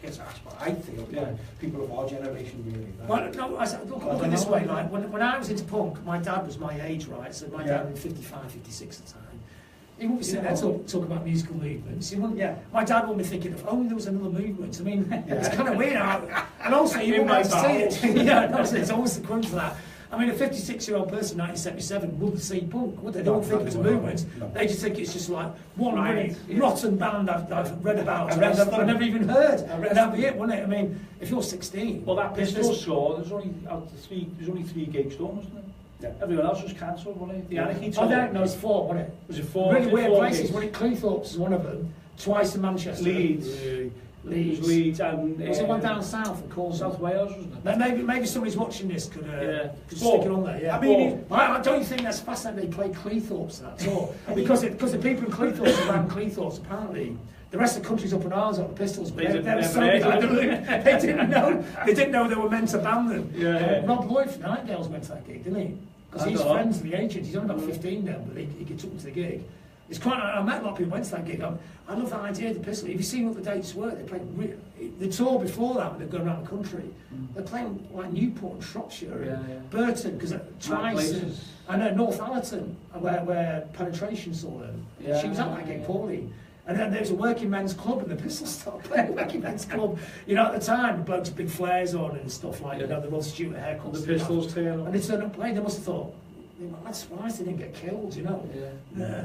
gets asked, but I feel by people of our generation really. Well, no, look at it this way, like, when I was into punk, my dad was my age, right? So my dad was 55, 56 at the time. He wouldn't be sitting there talking about musical movements. He wouldn't, my dad wouldn't be thinking of, oh, there was another movement. I mean, it's kind of weird. And also, you wouldn't have to see it. It's almost the crunch for that. I mean, a 56-year-old person in 1977 wouldn't see punk, would they? They don't think it's a movement. They just think it's just like one really rotten band I've read about, I've never even heard. And that'd be it, wouldn't it? I mean, if you're 16... Well, that Pistols tour, there's only 3 gigs done, wasn't there? Everyone else was cancelled, wasn't it? The Anarchy tour. No, it's 4, wasn't it? Was it 4? Really weird places. One at Cleethorpes is one of them. Twice in Manchester. Leeds. And was it one down south in Cornwall? South Wales, wasn't it? Maybe somebody's watching this could stick it on there. I mean, I don't think that's fascinating. They played Cleethorpes that tour because the people in Cleethorpes around Cleethorpes apparently. The rest of the country's up in arms on the Pistols, but they didn't know they were meant to ban them. Rob Lloyd from Nightingales went to that gig, didn't he? Because he's friends with the agent. He's only about 15 then, but he took him to the gig. It's quite. I met a lot of people who went to that gig. I love that idea of the Pistol. Have you seen what the dates were? They played the tour before that when they're going around the country. They're playing like Newport and Shropshire, Burton, because twice, and Northallerton, where Penetration saw them. She was at that gig, Pauline. And then there was a working men's club, and the Pistols started playing working men's club. You know, at the time, the blokes with big flares on and stuff like, you know, the Rod Stewart haircuts. The Pistols tail. And they turned up playing. They must have thought, that's surprised they didn't get killed, you know.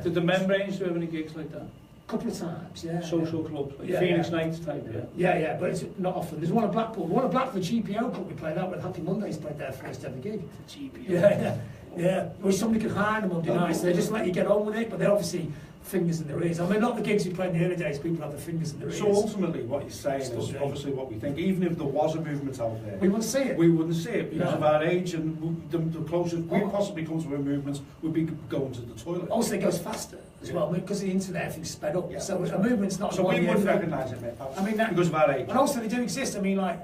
Did the Membranes do any gigs like that? A couple of times, Social clubs, like Phoenix Nights type, Yeah, but it's not often. There's one at Blackpool. One at Blackpool, the GPO club we played out with. Happy Mondays played their first ever gig. GPO. Yeah. Where somebody could hire them Monday nights. They just let you get on with it, but they're obviously fingers in their ears. I mean, not the gigs we played in the early days, people have their fingers in their ears. So ultimately what you're saying is obviously what we think, even if there was a movement out there, we wouldn't see it. We wouldn't see it because of our age, and the closest we possibly come to a movement would be going to the toilet. Also, it goes faster as well, because of the internet, everything's sped up. So a movement's not... So we wouldn't recognise it, mate, because of our age. And also, they do exist. I mean, like,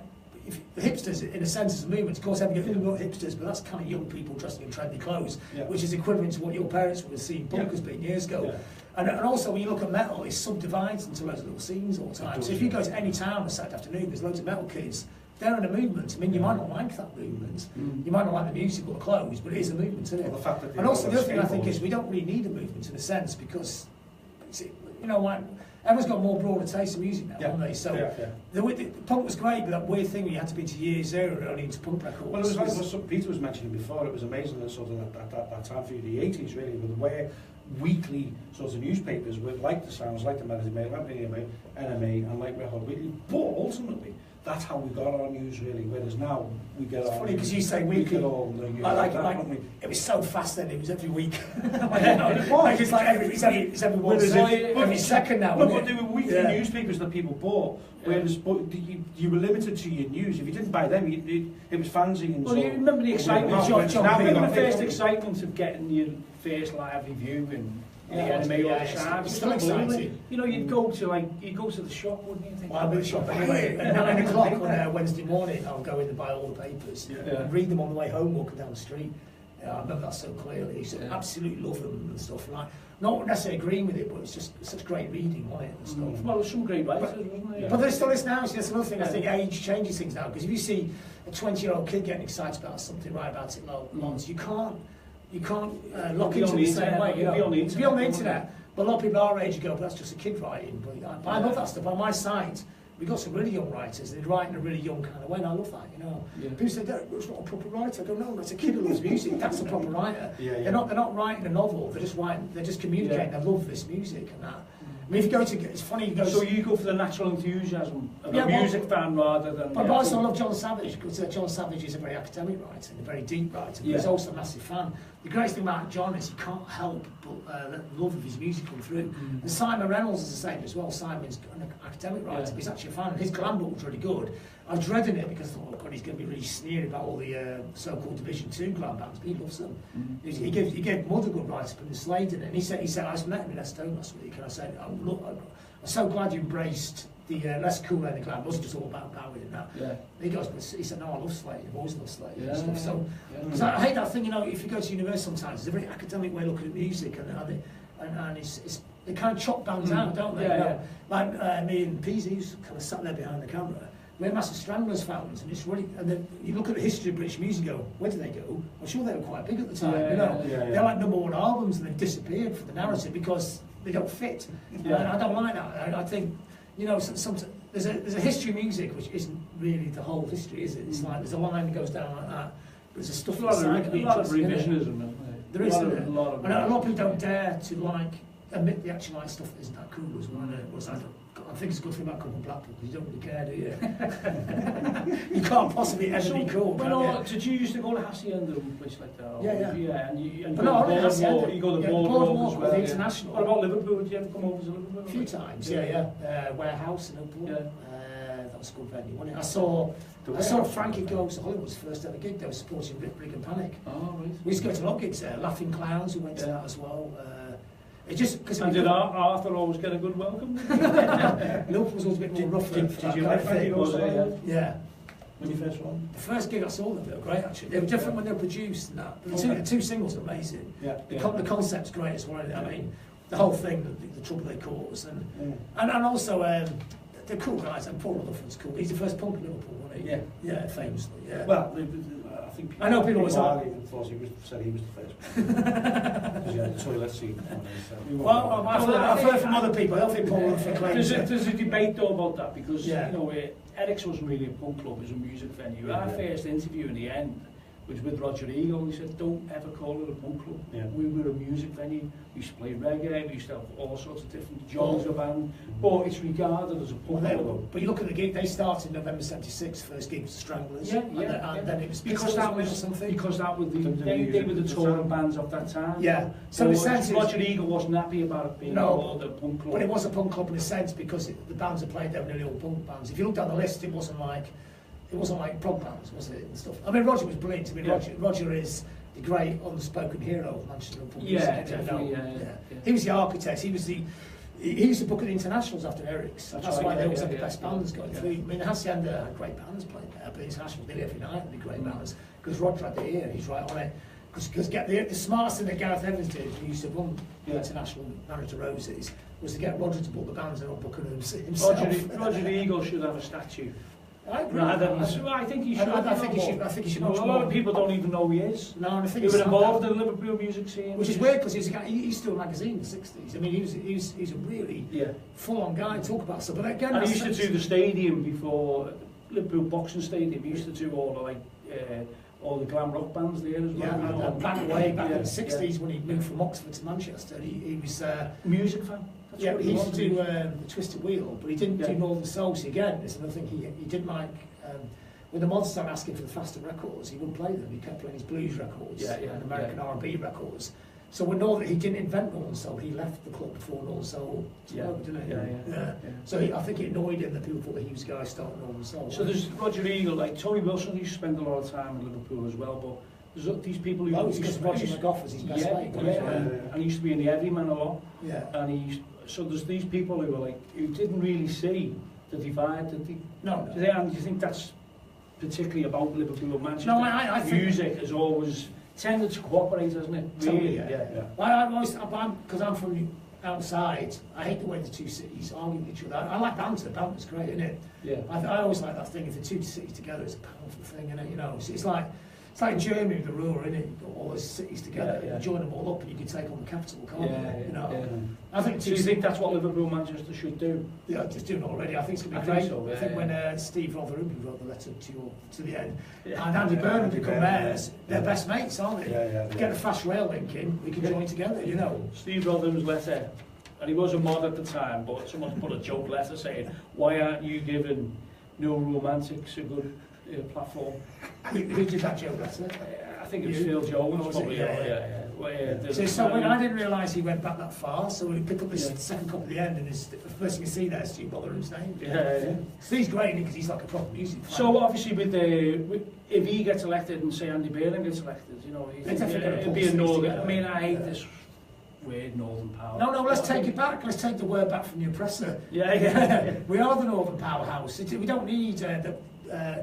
if the hipsters, in a sense, as a movement, of course, everyone got hipsters, but that's kind of young people dressing in trendy clothes, which is equivalent to what your parents would have seen punk as being years ago. And also, when you look at metal, it subdivides into loads of little scenes all the time. So if you go to any town on a Saturday afternoon, there's loads of metal kids. They're in a movement. I mean, you might not like that movement. You might not like the music or the clothes, but it is a movement, isn't it? Well, the fact that and also, the other thing I think is we don't really need a movement in a sense because, you know, like, everyone's got more broader taste in music now, haven't they? So the punk was great, but that weird thing where you had to be into Year Zero only into punk records. Well, it was like what Peter was mentioning before. It was amazing that sort of that time through the 80s, really, with the way weekly sorts of newspapers were like the Sounds, like the Melody Mail, like the NME, and like Record Weekly. But ultimately, that's how we got our news, really. Whereas now we get our. It's funny because you say weekly. It was so fast then. It was every week. It's like every every second now. But there were weekly newspapers that people bought. Whereas you were limited to your news. If you didn't buy them, it was Fanzines. Well, you remember the excitement. Remember the first excitement of getting your first live review and the enemy or the Sharp. It's still exciting. You know, you'd go to the shop, wouldn't you? Think, well, I'd be at the shop anyway. At 9 o'clock on Wednesday morning, I'll go in and buy all the papers and read them on the way home, walking down the street. I remember that so clearly. So absolutely love them and stuff. Like, not necessarily agreeing with it, but it's just such great reading on it and stuff. Well, there's some great writers, wasn't there? But there still is now. So that's another thing. I think age changes things now. Because if you see a 20-year-old kid getting excited about something, write about it lots, you can't lock into the same way. It's be on the internet. But a lot of people our age go, but that's just a kid writing. But I love that stuff. On my site, we've got some really young writers. They write in a really young kind of way, and I love that, you know. People say, that's not a proper writer. I go, no, that's a kid who loves music. That's a proper writer. They're not writing a novel. They're just communicating. They love this music and that. I mean, if you go to, it's funny, so you go for the natural enthusiasm of a music fan rather than... But I also love John Savage, because John Savage is a very academic writer, and a very deep writer, but he's also a massive fan. The greatest thing about John is he can't help but let the love of his music come through. And Simon Reynolds is the same as well. Simon's an academic writer, but he's actually a fan, and his glam book was really good. I was dreading it because I thought, oh God, he's going to be really sneering about all the so-called Division 2 glam bands, but he loves them. He gave Mud a good write-up in the Slade in it, and he said, I met him in Estone last week, and I said, I'm so glad you embraced the less cool end of glam. It wasn't just all about power and that. He goes, but he said, no, I love Slade. I've always loved Slade and stuff. So, because I hate that thing, you know, if you go to university sometimes, it's a very academic way of looking at music, and they kind of chop bands out, don't they? Like me and Peasy, who's kind of sat there behind the camera. We're massive Stranglers fans, and it's really. And then you look at the history of British music, and go, where did they go? I'm sure they were quite big at the time. They're like #1 albums, and they've disappeared for the narrative because they don't fit. And I don't like that. I think, you know, there's a history of music which isn't really the whole history, is it? It's like there's a line that goes down like that. But there's a stuff. A lot of revisionism. There is, and a lot of people don't dare to admit the actual stuff that isn't that cool as well. I think it's a good thing about coming from Blackpool because you don't really care, do you? You can't possibly ever be cool. Did you used to go to Hacienda and places like that? And but no, I Hacienda. You go to Boardwalk as well. The International. What about Liverpool? Did you ever come over to Liverpool? A few times, Warehouse in Liverpool. That was a good venue, wasn't it? I saw Frankie Goes to Hollywood's first ever gig. They were supporting Rig and Panic. Oh, right. We used to go to a lot of gigs there. Laughing Clowns, who went to that as well. And did Arthur always get a good welcome? Liverpool was always a bit more rough. Did you like Frankie Goes to Hollywood? Yeah. When you first won? The first gig I saw them, they were great actually. They were different when they were produced and that. But the two singles are amazing. The concept's great as well. I mean, the whole thing, the trouble they caused, and also they're cool guys. And Paul Rutherford's cool. He's the first punk in Liverpool, wasn't he? Yeah, famously. Yeah. Well, I think I know people always thought he said he was the first. Because you had the toilet seat. Well, I've heard from other people. I don't think Paul Rutherford claims there's a debate though about that, because you know, Eric's wasn't really a punk club, it was a music venue. Our first interview in the end was with Roger Eagle. He said, don't ever call it a punk club. We were a music venue. We used to play reggae, we used to have all sorts of different genres of band, but it's regarded as a punk club. But you look at the gig, they started November '76, first gig was the Stranglers. And then it was because that was something. Because that was they were the touring bands of that time. Yeah. So in a sense, Roger Eagle wasn't happy about it being called a punk club. But it was a punk club in a sense, because the bands that played there were nearly all punk bands. If you look down the list, it wasn't like prog bands, was it, and stuff. I mean, Roger was brilliant. I mean, Roger is the great unspoken hero of Manchester punk music. Definitely. He was the architect. He used to book at the internationals after Eric's. That's why they always had the best bands going through. I mean, Hacienda had great bands playing there, but the internationals nearly every night had the great bands, because Roger had the ear. He's right on it. Because the smartest thing that Gareth Evans did, who used to run the international Marriage to Roses, was to get Roger to book the bands and not booking them himself. Roger Eagle should have a statue. I agree. I think he should. I think he should. A lot of people don't even know who he is. No, and I think he was involved in the Liverpool music scene, which is weird, because he used to do a magazine in the '60s. I mean, he's a really full-on guy to talk about stuff. But again, and he used to do the stadium before Liverpool Boxing Stadium. He used to do all the glam rock bands there as well. Yeah, and back in the '60s when he moved from Oxford to Manchester, he was music fan. Yeah, he used to do the Twisted Wheel, but he didn't do Northern Soul. So again, it's another thing he didn't like. When the Monsters started asking for the faster records, he wouldn't play them. He kept playing his blues records and American R&B records. So when he didn't invent Northern Soul, he left the club before Northern Soul took over, didn't he? So I think it annoyed him that people thought that he was the guy starting Northern Soul. So there's Roger Eagle, like Tony Wilson used to spend a lot of time in Liverpool as well, but there's these people who... Oh, because Roger McGough was his best mate. And he used to be in the Everyman a lot. Yeah. And so there's these people who didn't really see the divide. No. And do you think that's particularly about Liverpool and Manchester? No, I think music has always tended to cooperate, hasn't it? Totally, because I'm from outside, I hate the way the two cities argue with each other. I like banter. Banter's great, isn't it? Yeah. I always like that thing. If the two cities together, it's a powerful thing, isn't it? You know, it's like Germany with the Ruhr, isn't it? You've got all those cities together, you join them all up, and you can take on the capital, can't you? You know. I think. So you think that's what Liverpool and Manchester should do? Yeah, just doing it already. I think it's going to be great. I think when Steve Rotherham, who wrote the letter to the end, and Andy Burnham become mayors, they're best mates, aren't they? Get a fast rail link in, we can join together, you know. Steve Rotherham's letter, and he was a mod at the time, but someone put a joke letter saying, "Why aren't you giving No Romantics a good platform?" Who did that joke letter? I think it was Phil Jones, probably. So when I didn't realise he went back that far, so we pick up this second copy at the end, and the first thing you see there is Steve Rotherham's name. Steve's great because he's like a proper music fan. So obviously, if he gets elected and say Andy Burnham gets elected, you know, it'd be a northern. I mean, I hate this word Northern Power. No, let's take it back. Let's take the word back from the oppressor. We are the Northern Powerhouse. We don't need the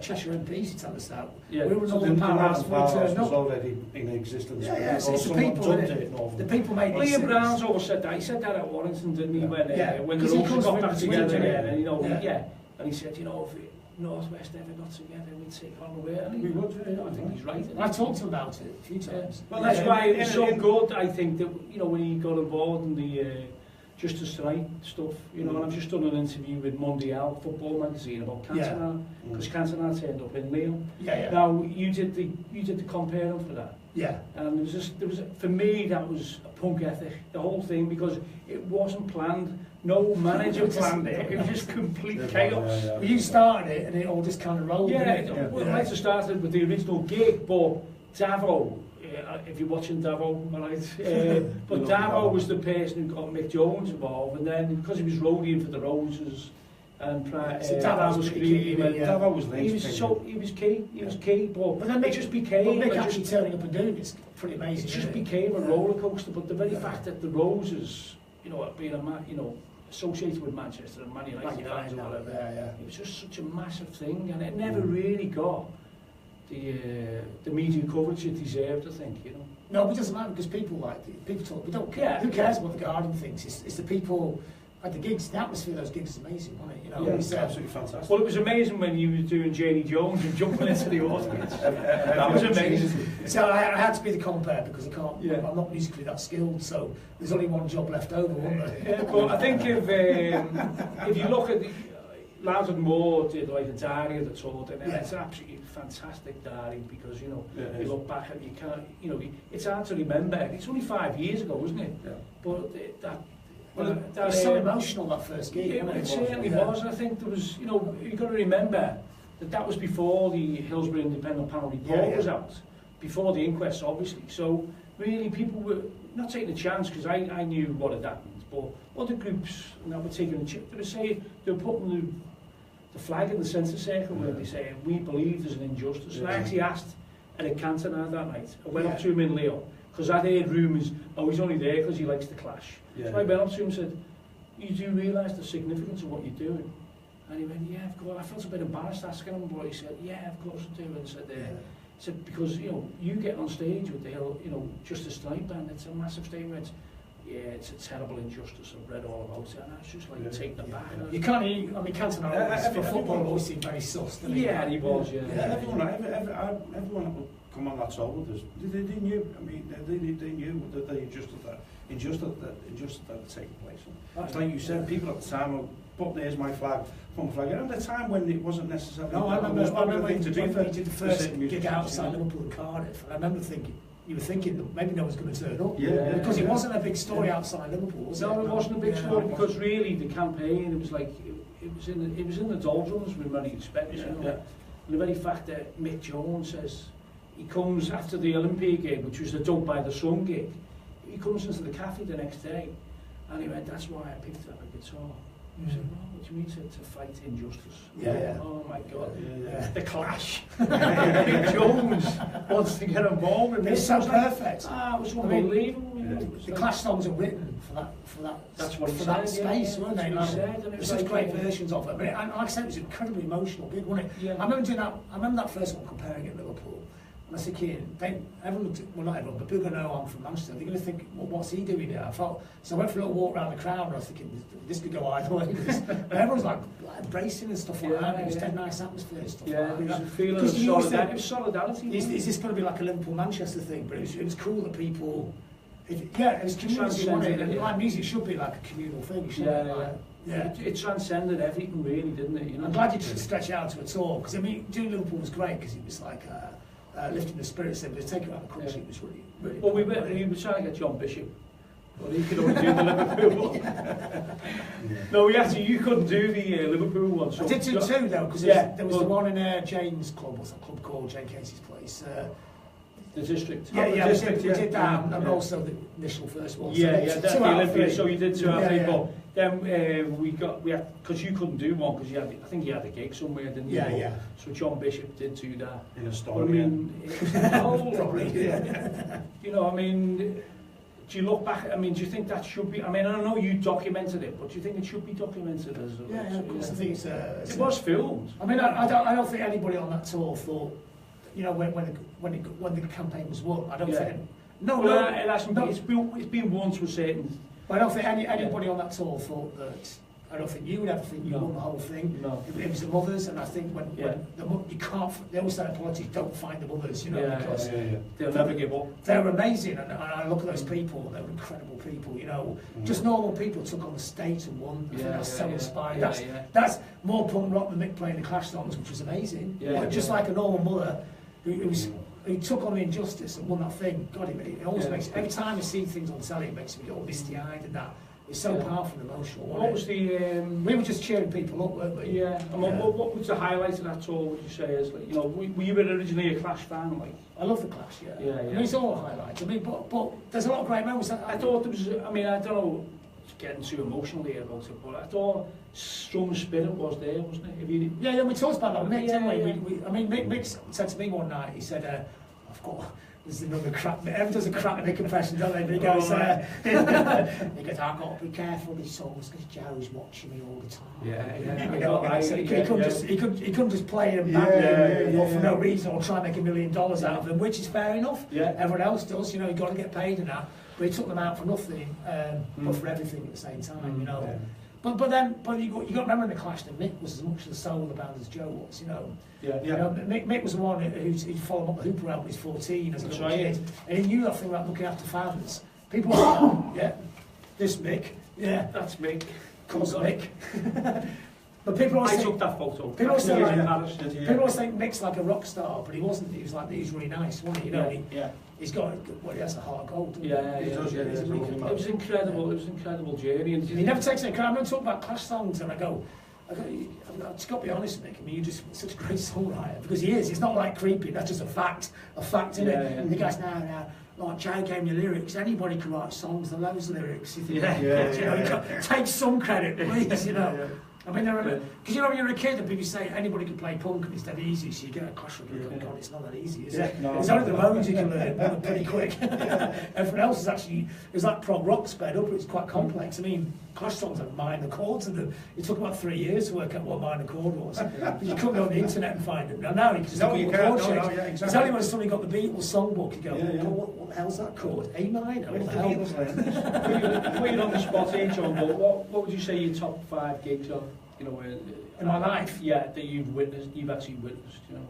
Cheshire MPs to tell us that. We were a Northern Powerhouse before we turned up. Was already in existence. It's the people, the people made Liam Brown's always said that. He said that at Warrington, didn't he? When the Roses got back together again, and and he said, you know, if North West ever got together, we'd take on the way. And we would. I think he's right. I talked to him about it a few times. Well, that's why it was so good. I think that when he got involved in the Justice Tonight stuff, and I've just done an interview with Mondial football magazine about Cantona, because Cantona turned up in Lille. Now you did the comparing for that. And there was for me that was a punk ethic, the whole thing, because it wasn't planned. No manager planned it. It was just complete chaos. Well, you started it, and it all just kind of rolled. Well, it might have started with the original gig, but Davo. If you're watching Davo, right? But Davo was the person who got Mick Jones involved, and then because he was roadieing for the Roses, and Davo was screaming, Davo was he was key, but then it just became. But Mick actually turning up and doing it's pretty amazing. It just became a roller coaster. But the very fact that the Roses, being associated with Manchester and Man United fans or whatever, it was just such a massive thing, and it never really got the media coverage it deserved, I think, you know. No, but it doesn't matter because people talk. We don't care. Yeah, Who cares what the Guardian thinks? It's the people at the gigs. The atmosphere of those gigs is amazing, wasn't it? You know, Yeah, it's absolutely fantastic. Well, it was amazing when you were doing Janie Jones and jumping into the audience. That was amazing. So I had to be the compere because I can't. Yeah. I'm not musically that skilled, so there's only one job left over, wasn't there? Yeah, but I think if you look at the Loud and More did like a diary of the tour, and it's an absolutely fantastic diary because you know you look back and you can't, you know, it's hard to remember. It's only 5 years ago, wasn't it? Yeah. But that. Well, it was so emotional that first gig. It certainly was. And I think there was, you know, you've got to remember that was before the Hillsborough Independent Panel report was out, before the inquest, obviously. So really, people were not taking a chance because I knew what had happened. But other groups now were taking a chance. They were putting the flag in the centre circle where they say we believe there's an injustice. And I actually asked Eric Cantona that night. I went up to him in Leo because I'd heard rumours. Oh, he's only there because he likes the Clash. So I went up to him and said, you do realise the significance of what you're doing? And he went, yeah, of course. I felt a bit embarrassed asking him, but he said, yeah, of course I do. And he said, because, you know, you get on stage with the, you know, Justice Tonight band, it's a massive statement. Yeah, it's a terrible injustice. I've read all about it, and I was just like taking it back. You can't, I mean, Cantona for football always seemed very sus, didn't he? Yeah, he was, Everyone that would come on that tour with us, they knew, I mean, they knew that the injustice that had taken place. It's like you said, people at the time were putting there's my flag, punk flag. And at the time when it wasn't necessarily I remember when to we did the first gig outside Liverpool and Cardiff, and I remember thinking, you were thinking that maybe no one's going to turn up. Because it wasn't a big story outside Liverpool, was it? No, it wasn't a big story because really the campaign, it was like, it was in the doldrums we really expected. You know? And the very fact that Mick Jones says, he comes after the Olympia gig, which was the Don't Buy the Sun gig, he comes into the cafe the next day and he went, that's why I picked up a guitar. He said, well, what do you mean to fight injustice? Oh my God. The Clash. Mick Jones wants to get involved in this. It's so perfect. It was unbelievable. The Clash songs are written That's what for that space, weren't they? There's such great versions of it. But and like I said, it was incredibly emotional gig, wasn't it? I remember doing that. I remember that first one comparing it to Liverpool. And I was thinking, everyone looked at, well, not everyone, but people going to know I'm from Manchester. They're going to think, well, what's he doing here? So I went for a little walk around the crowd and I was thinking, this could go either way. And everyone's like embracing and stuff like that. It was dead nice atmosphere and stuff like that. It was a feeling of solidarity. Is this going to be like a Liverpool-Manchester thing? But it was cool that people... it was community, wasn't it? And like music should be like a communal thing. It transcended everything, really, didn't it? You know? I'm glad you didn't stretch it out to a tour because I mean, doing Liverpool was great because it was like lifting the spirits. But to take it around the country was really. Well, we were trying to get John Bishop, but he could only do the Liverpool one. No, you couldn't do the Liverpool one. So I did do two though because there was the one in Jane's club. What's that club called? Jane Casey's place. The district. We did that, and also the initial first one. That's the Olympia. So you did two out of three, but then we had because you couldn't do one because I think you had a gig somewhere, didn't you? So John Bishop did do that in a story. I mean, probably. You know, I mean, do you look back? I mean, do you think that should be? I mean, I don't know you documented it, but do you think it should be documented as? Of course. I think it was filmed. I mean, I don't think anybody on that tour thought. You know, when the campaign was won, I don't think. It hasn't. It's been won to a certain. But I don't think anybody on that tour thought that. I don't think you would ever think you won the whole thing. No. It was the mothers, and I think when you can't. They always say in politics, don't find the mothers, you know, because they'll never give up. They're amazing, and I look at those people. They're incredible people, you know. Just normal people took on the stage and won. I think that's so inspiring. That's more punk rock than Mick playing the Clash songs, which was amazing. Just like a normal mother. Who took on the injustice and won that thing. God, it always makes. Every time I see things on telly, it makes me all misty-eyed and that. It's so powerful and emotional. What was the? We were just cheering people up, weren't we? Yeah. And what was the highlight of that tour? Would you say is like, you know, were you originally a Clash fan? Like, I love the Clash. I mean, it's all highlights. I mean, but there's a lot of great moments. I thought there was. I mean, I don't know. Getting too emotional here about it, but I thought some spirit was there, wasn't it? We talked about that with Mick, didn't we? I mean, Mick said to me one night, he said, There's another crap. Everyone does a crap Mick impression, don't they? But he goes, I've got to be careful with these songs because Joe's watching me all the time. Yeah. You know, so he couldn't just play them badly or for no reason or try and make $1 million out of them, which is fair enough. Yeah. Everyone else does, you know, you've got to get paid and that. But he took them out for nothing, but for everything at the same time, you know. Yeah. But you got to remember in the Clash that Mick was as much the soul of the band as Joe was, you know. Yeah. You know, Mick was the one who'd followed up the Hooper album when he was 14 as a little kid, and he knew that thing about looking after fans. People were like, oh, yeah, this Mick, yeah, That's Mick. cause Mick. But people always took that photo. People always think, Yeah. people always think Mick's like a rock star, but he wasn't. He was really nice, wasn't he? You know, he's got, well, he has a heart of gold. He does. It was incredible. It was an incredible journey. And he never takes it. I'm not talking about Clash songs, and I just got to be honest, Mick. I mean, you're just such a great songwriter because he is. It's not like creepy. That's just a fact, isn't it? And the guy's no. Like Joe gave me lyrics. Anybody can write songs. There are loads of lyrics. You know, take some credit, please. You know. I mean, because you know when you're a kid and people say anybody can play punk and it's dead easy, so you get a Clash record. God, it's not that easy, is it? No, it's only the modes you can learn pretty quick. Everything else is actually, it's like prog rock sped up, it's quite complex. I mean, Clash songs have minor chords in them. It took about 3 years to work out what minor chord was. But you couldn't go on the internet and find them. Now you can just look at chord shapes. It's only when somebody got the Beatles songbook, you go, what the hell's that chord? A minor? What the hell? Put you on the spot here, John, but what would you say your top 5 gigs are? You know, in my life? Yeah, that you've actually witnessed, you know.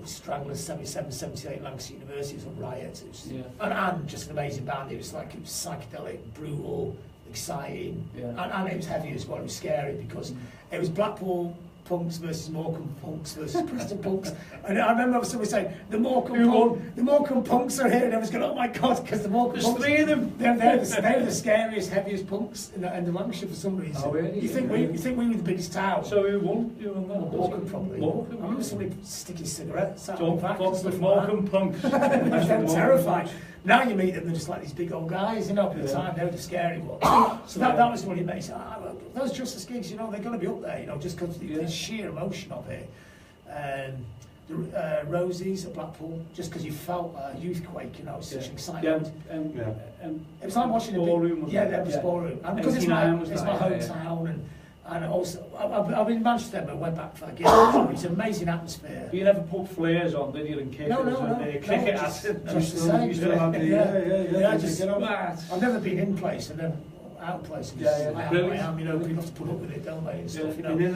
Stranglers, 77, 78, Lancaster University, was a riot. And just an amazing band. It was psychedelic, brutal, exciting, and it was heavy as well. It was scary because it was Blackpool punks versus Morecambe punks versus Preston punks. And I remember somebody saying, the Morecambe punks are here, and I was going, oh my God, because the Morecambe punks... There's 3 of them! They're the scariest, heaviest punks in the Lancashire for some reason. Oh, really? You think we were the biggest town? So who won that? Morecambe, probably. Morecambe? I remember somebody sticking cigarettes out Don't the back. fuck with Morecambe punks. They're terrified. Now you meet them, they're just like these big old guys, you know, at the time, they were the scary ones. So that was what it makes. Those Justice gigs, you know, they're going to be up there, you know, just because the sheer emotion of it. The Rosie's at Blackpool, just because you felt a youthquake, you know, such excitement. It was like watching ballroom. The ballroom. And because it's my hometown, and also, I've been in Manchester, but I went back for that gig. It's an amazing atmosphere. You never put flares on, did you, and kickers and cricket acid? Just the same. I've never been in place, I've never out place. I am, you know, people have to put up with it, don't they, and stuff, you know. Can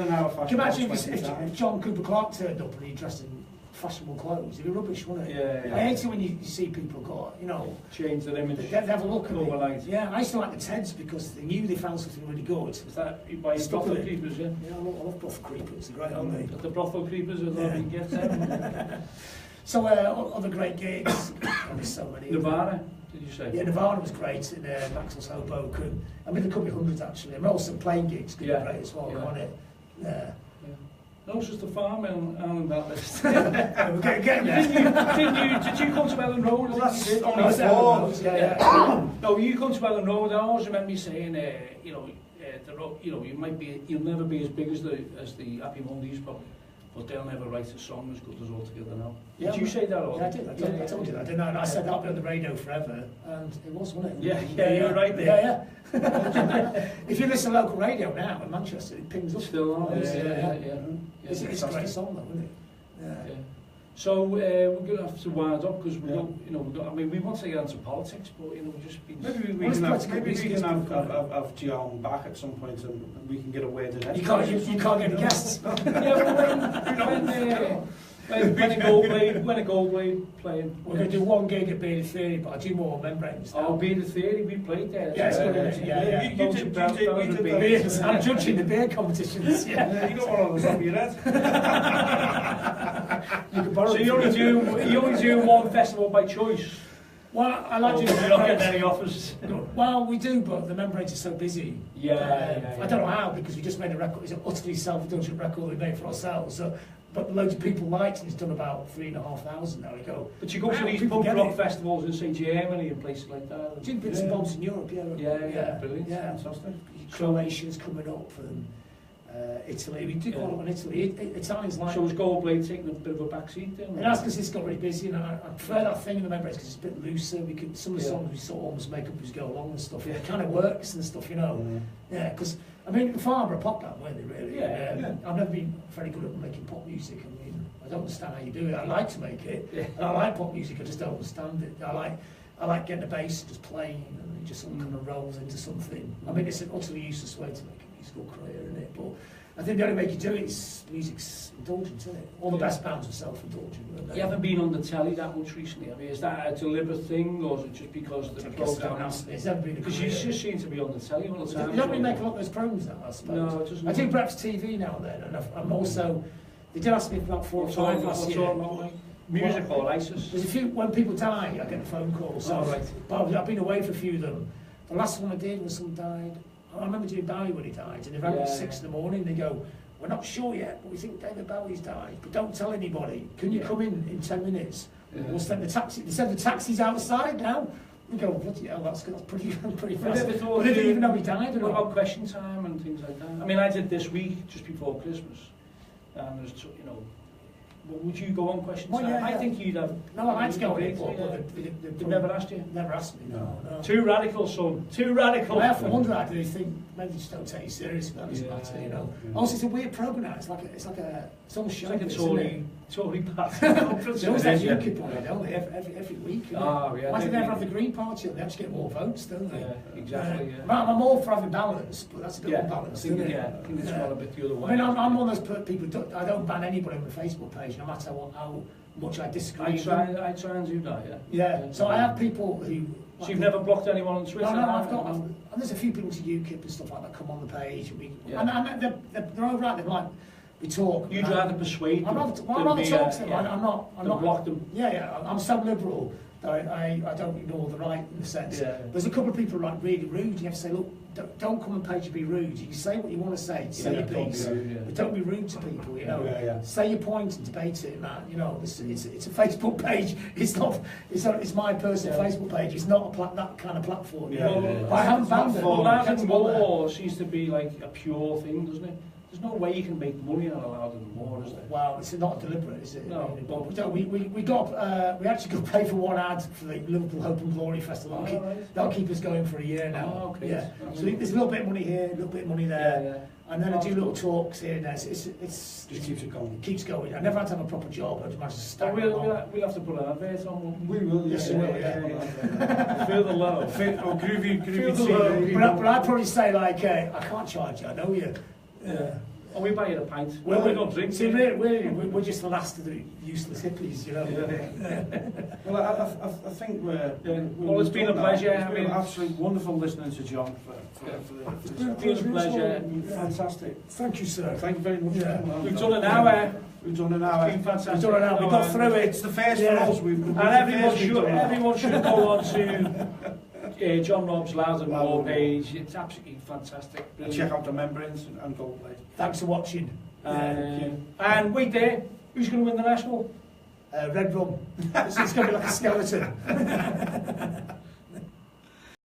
you imagine if John Cooper Clarke turned up and he dressed in fashionable clothes? It'd be rubbish, wouldn't it? I hate it when you see people go, you know, change their image. They have a look at it. Yeah, I used to like the Teds because they knew they found something really good. Was that by brothel creepers? Yeah, I love brothel creepers. They're great, aren't they? The brothel creepers are the get them. So other great gigs. There's so many. Nirvana, did you say? Yeah, Nirvana was great in Maxwell's Hoboken. I mean, there could be hundreds actually. And also playing gigs could be great as well, can't it? Yeah. No, it's just a farm on that list. We're getting there. Did you come to Ellen Road? Well, that's it. No, you come to Ellen Road. I always remember you saying, you'll never be as big as the Happy Mondays probably, but they'll never write a song as good as All Together Now. Did you say that? Yeah, I did. I told you that, didn't I? And I said that'll be on the radio forever, and it was, wasn't it? Yeah, you were right there. Yeah. If you listen to local radio now in Manchester, it pings up. Still on. It's a great song, though, isn't it? Yeah. So we're going to have to wind up because we want to get into politics, but we've just been. Maybe we can have John back at some point and we can get a word in. You can't get the guests. When a Goldblade playing. We're going to do one gig at Beard Theory, but I do more on Membranes. Oh, Beard Theory, we played there. Yeah, you did. I'm judging the beer competitions. Yeah, you got one on the top of your head. You can borrow. So you only do one festival by choice. Well, I like to. You're not getting any offers. Well, we do, but the Membranes are so busy. I don't know how, because we just made a record. It's an utterly self-indulgent record we made for ourselves. So, but loads of people liked it. It's done about 3,500 now. We go. But you go to these punk rock festivals in, say, Germany and places like that. Did bits and bobs in Europe, Yeah, brilliant. Yeah, fantastic. Croatia's coming up, Italy. We did quite a lot in Italy. Italians like. So was Goldblade taking a bit of a backseat then? And that's because it's got really busy, and I prefer that thing in the membranes because it's a bit looser. We could some of the songs we sort of almost make up as we go along and stuff. It kind of works and stuff, you know. Yeah, because I mean, the Farmer pop that, weren't they? Really? Yeah. I've never been very good at making pop music. I mean, I don't understand how you do it. I like to make it, and I like pop music. I just don't understand it. I like getting the bass just playing, and it just sort of kind of rolls into something. I mean, it's an utterly useless way to make a musical career, isn't it? But I think the only way you do it is music's indulgent, isn't it? All the best bands are self-indulgent. You haven't been on the telly that much recently. I mean, is that a deliberate thing, or is it just because the program? It's never been a because you just seem to be on the telly all the time. You don't really make a lot of those programs now, I suppose. No, it doesn't. I do breakfast TV now and then, and I'm also. They did ask me about 4 or 5 last year. Like music or ISIS? There's a few when people die, I get a phone call. So but I've been away for a few of them. The last one I did was someone died. I remember doing Bowie when he died, and they rang me at 6 in the morning. They go, "We're not sure yet, but we think David Bowie's died. But don't tell anybody. Can you come in 10 minutes? We'll send the taxi." They said the taxi's outside now. We go, "Bloody hell, that's pretty fast." But they didn't even know he died. What about question time and things like that? I mean, I did this week just before Christmas, and there's would you go on question time? Yeah. I think you'd have. No, I like to go on it, but they've never asked you. Never asked me. No. Too radical, son. Too radical. I often wonder that. Do you think maybe they just don't take you seriously? That doesn't matter, you know. Also, it's a weird program now. It's almost show. It's like a Tory party. They always have UKIP on it, don't they? Every week. Oh, yeah. Why do they never have the Green Party on? They actually get more votes, don't they? Yeah, exactly. I'm all for having balance, but that's a bit unbalanced, isn't it? Yeah, I think it's gone a bit the other way. I mean, I'm one of those people. I don't ban anybody on the Facebook page, no matter how much I disagree. I try and do that. Yeah. So I have people who. So you've never blocked anyone on Twitter? No, I've got. And there's a few people to UKIP and stuff like that come on the page, and they're all right. They're like. We talk. You'd rather persuade them. I'd rather talk to them. I'm not block them. Yeah. I'm so liberal that I don't ignore the right in a sense. Yeah. There's a couple of people who are like really rude. You have to say, look, don't come on page to be rude. You can say what you want to say your piece, but don't be rude to people. You know, say your point and debate it. And that, you know, it's a Facebook page. It's not. It's my personal Facebook page. It's not that kind of platform. But I haven't banned it. Well, Loud More seems to be like a pure thing, doesn't it? There's no way you can make money on Loud More, is there? Well, it's not deliberate, is it? No. We actually got paid for one ad for the Liverpool Hope and Glory Festival. That'll keep us going for a year now. Oh, okay. Yeah. So there's a little bit of money here, a little bit of money there, and then I do little talks here and there. It just keeps it going. It keeps going. I never had to have a proper job. I just managed to stack we'll have to put an advert on. We will. Yes, we will. Yeah. Feel the love. Groovy TV. But I'd probably say like, I can't charge you. I know you. Oh, we buy you a pint. Well, we don't drink. See, we're just the last of the useless hippies, you know. Well, I think we're. Well, it's been a pleasure. It's been absolutely wonderful listening to John. It's been a pleasure. Fantastic. Thank you, sir. Thank you very much. We've done an hour. We've done an hour. It's been fantastic. We've done an hour. We got through it. It's the first for us. And everyone should go on to John Robb's Loud and More page. It's absolutely fantastic. And check out the membranes and Goldblade. Thanks for watching. And wait there, who's going to win the national? Red Rum. It's going to be like a skeleton.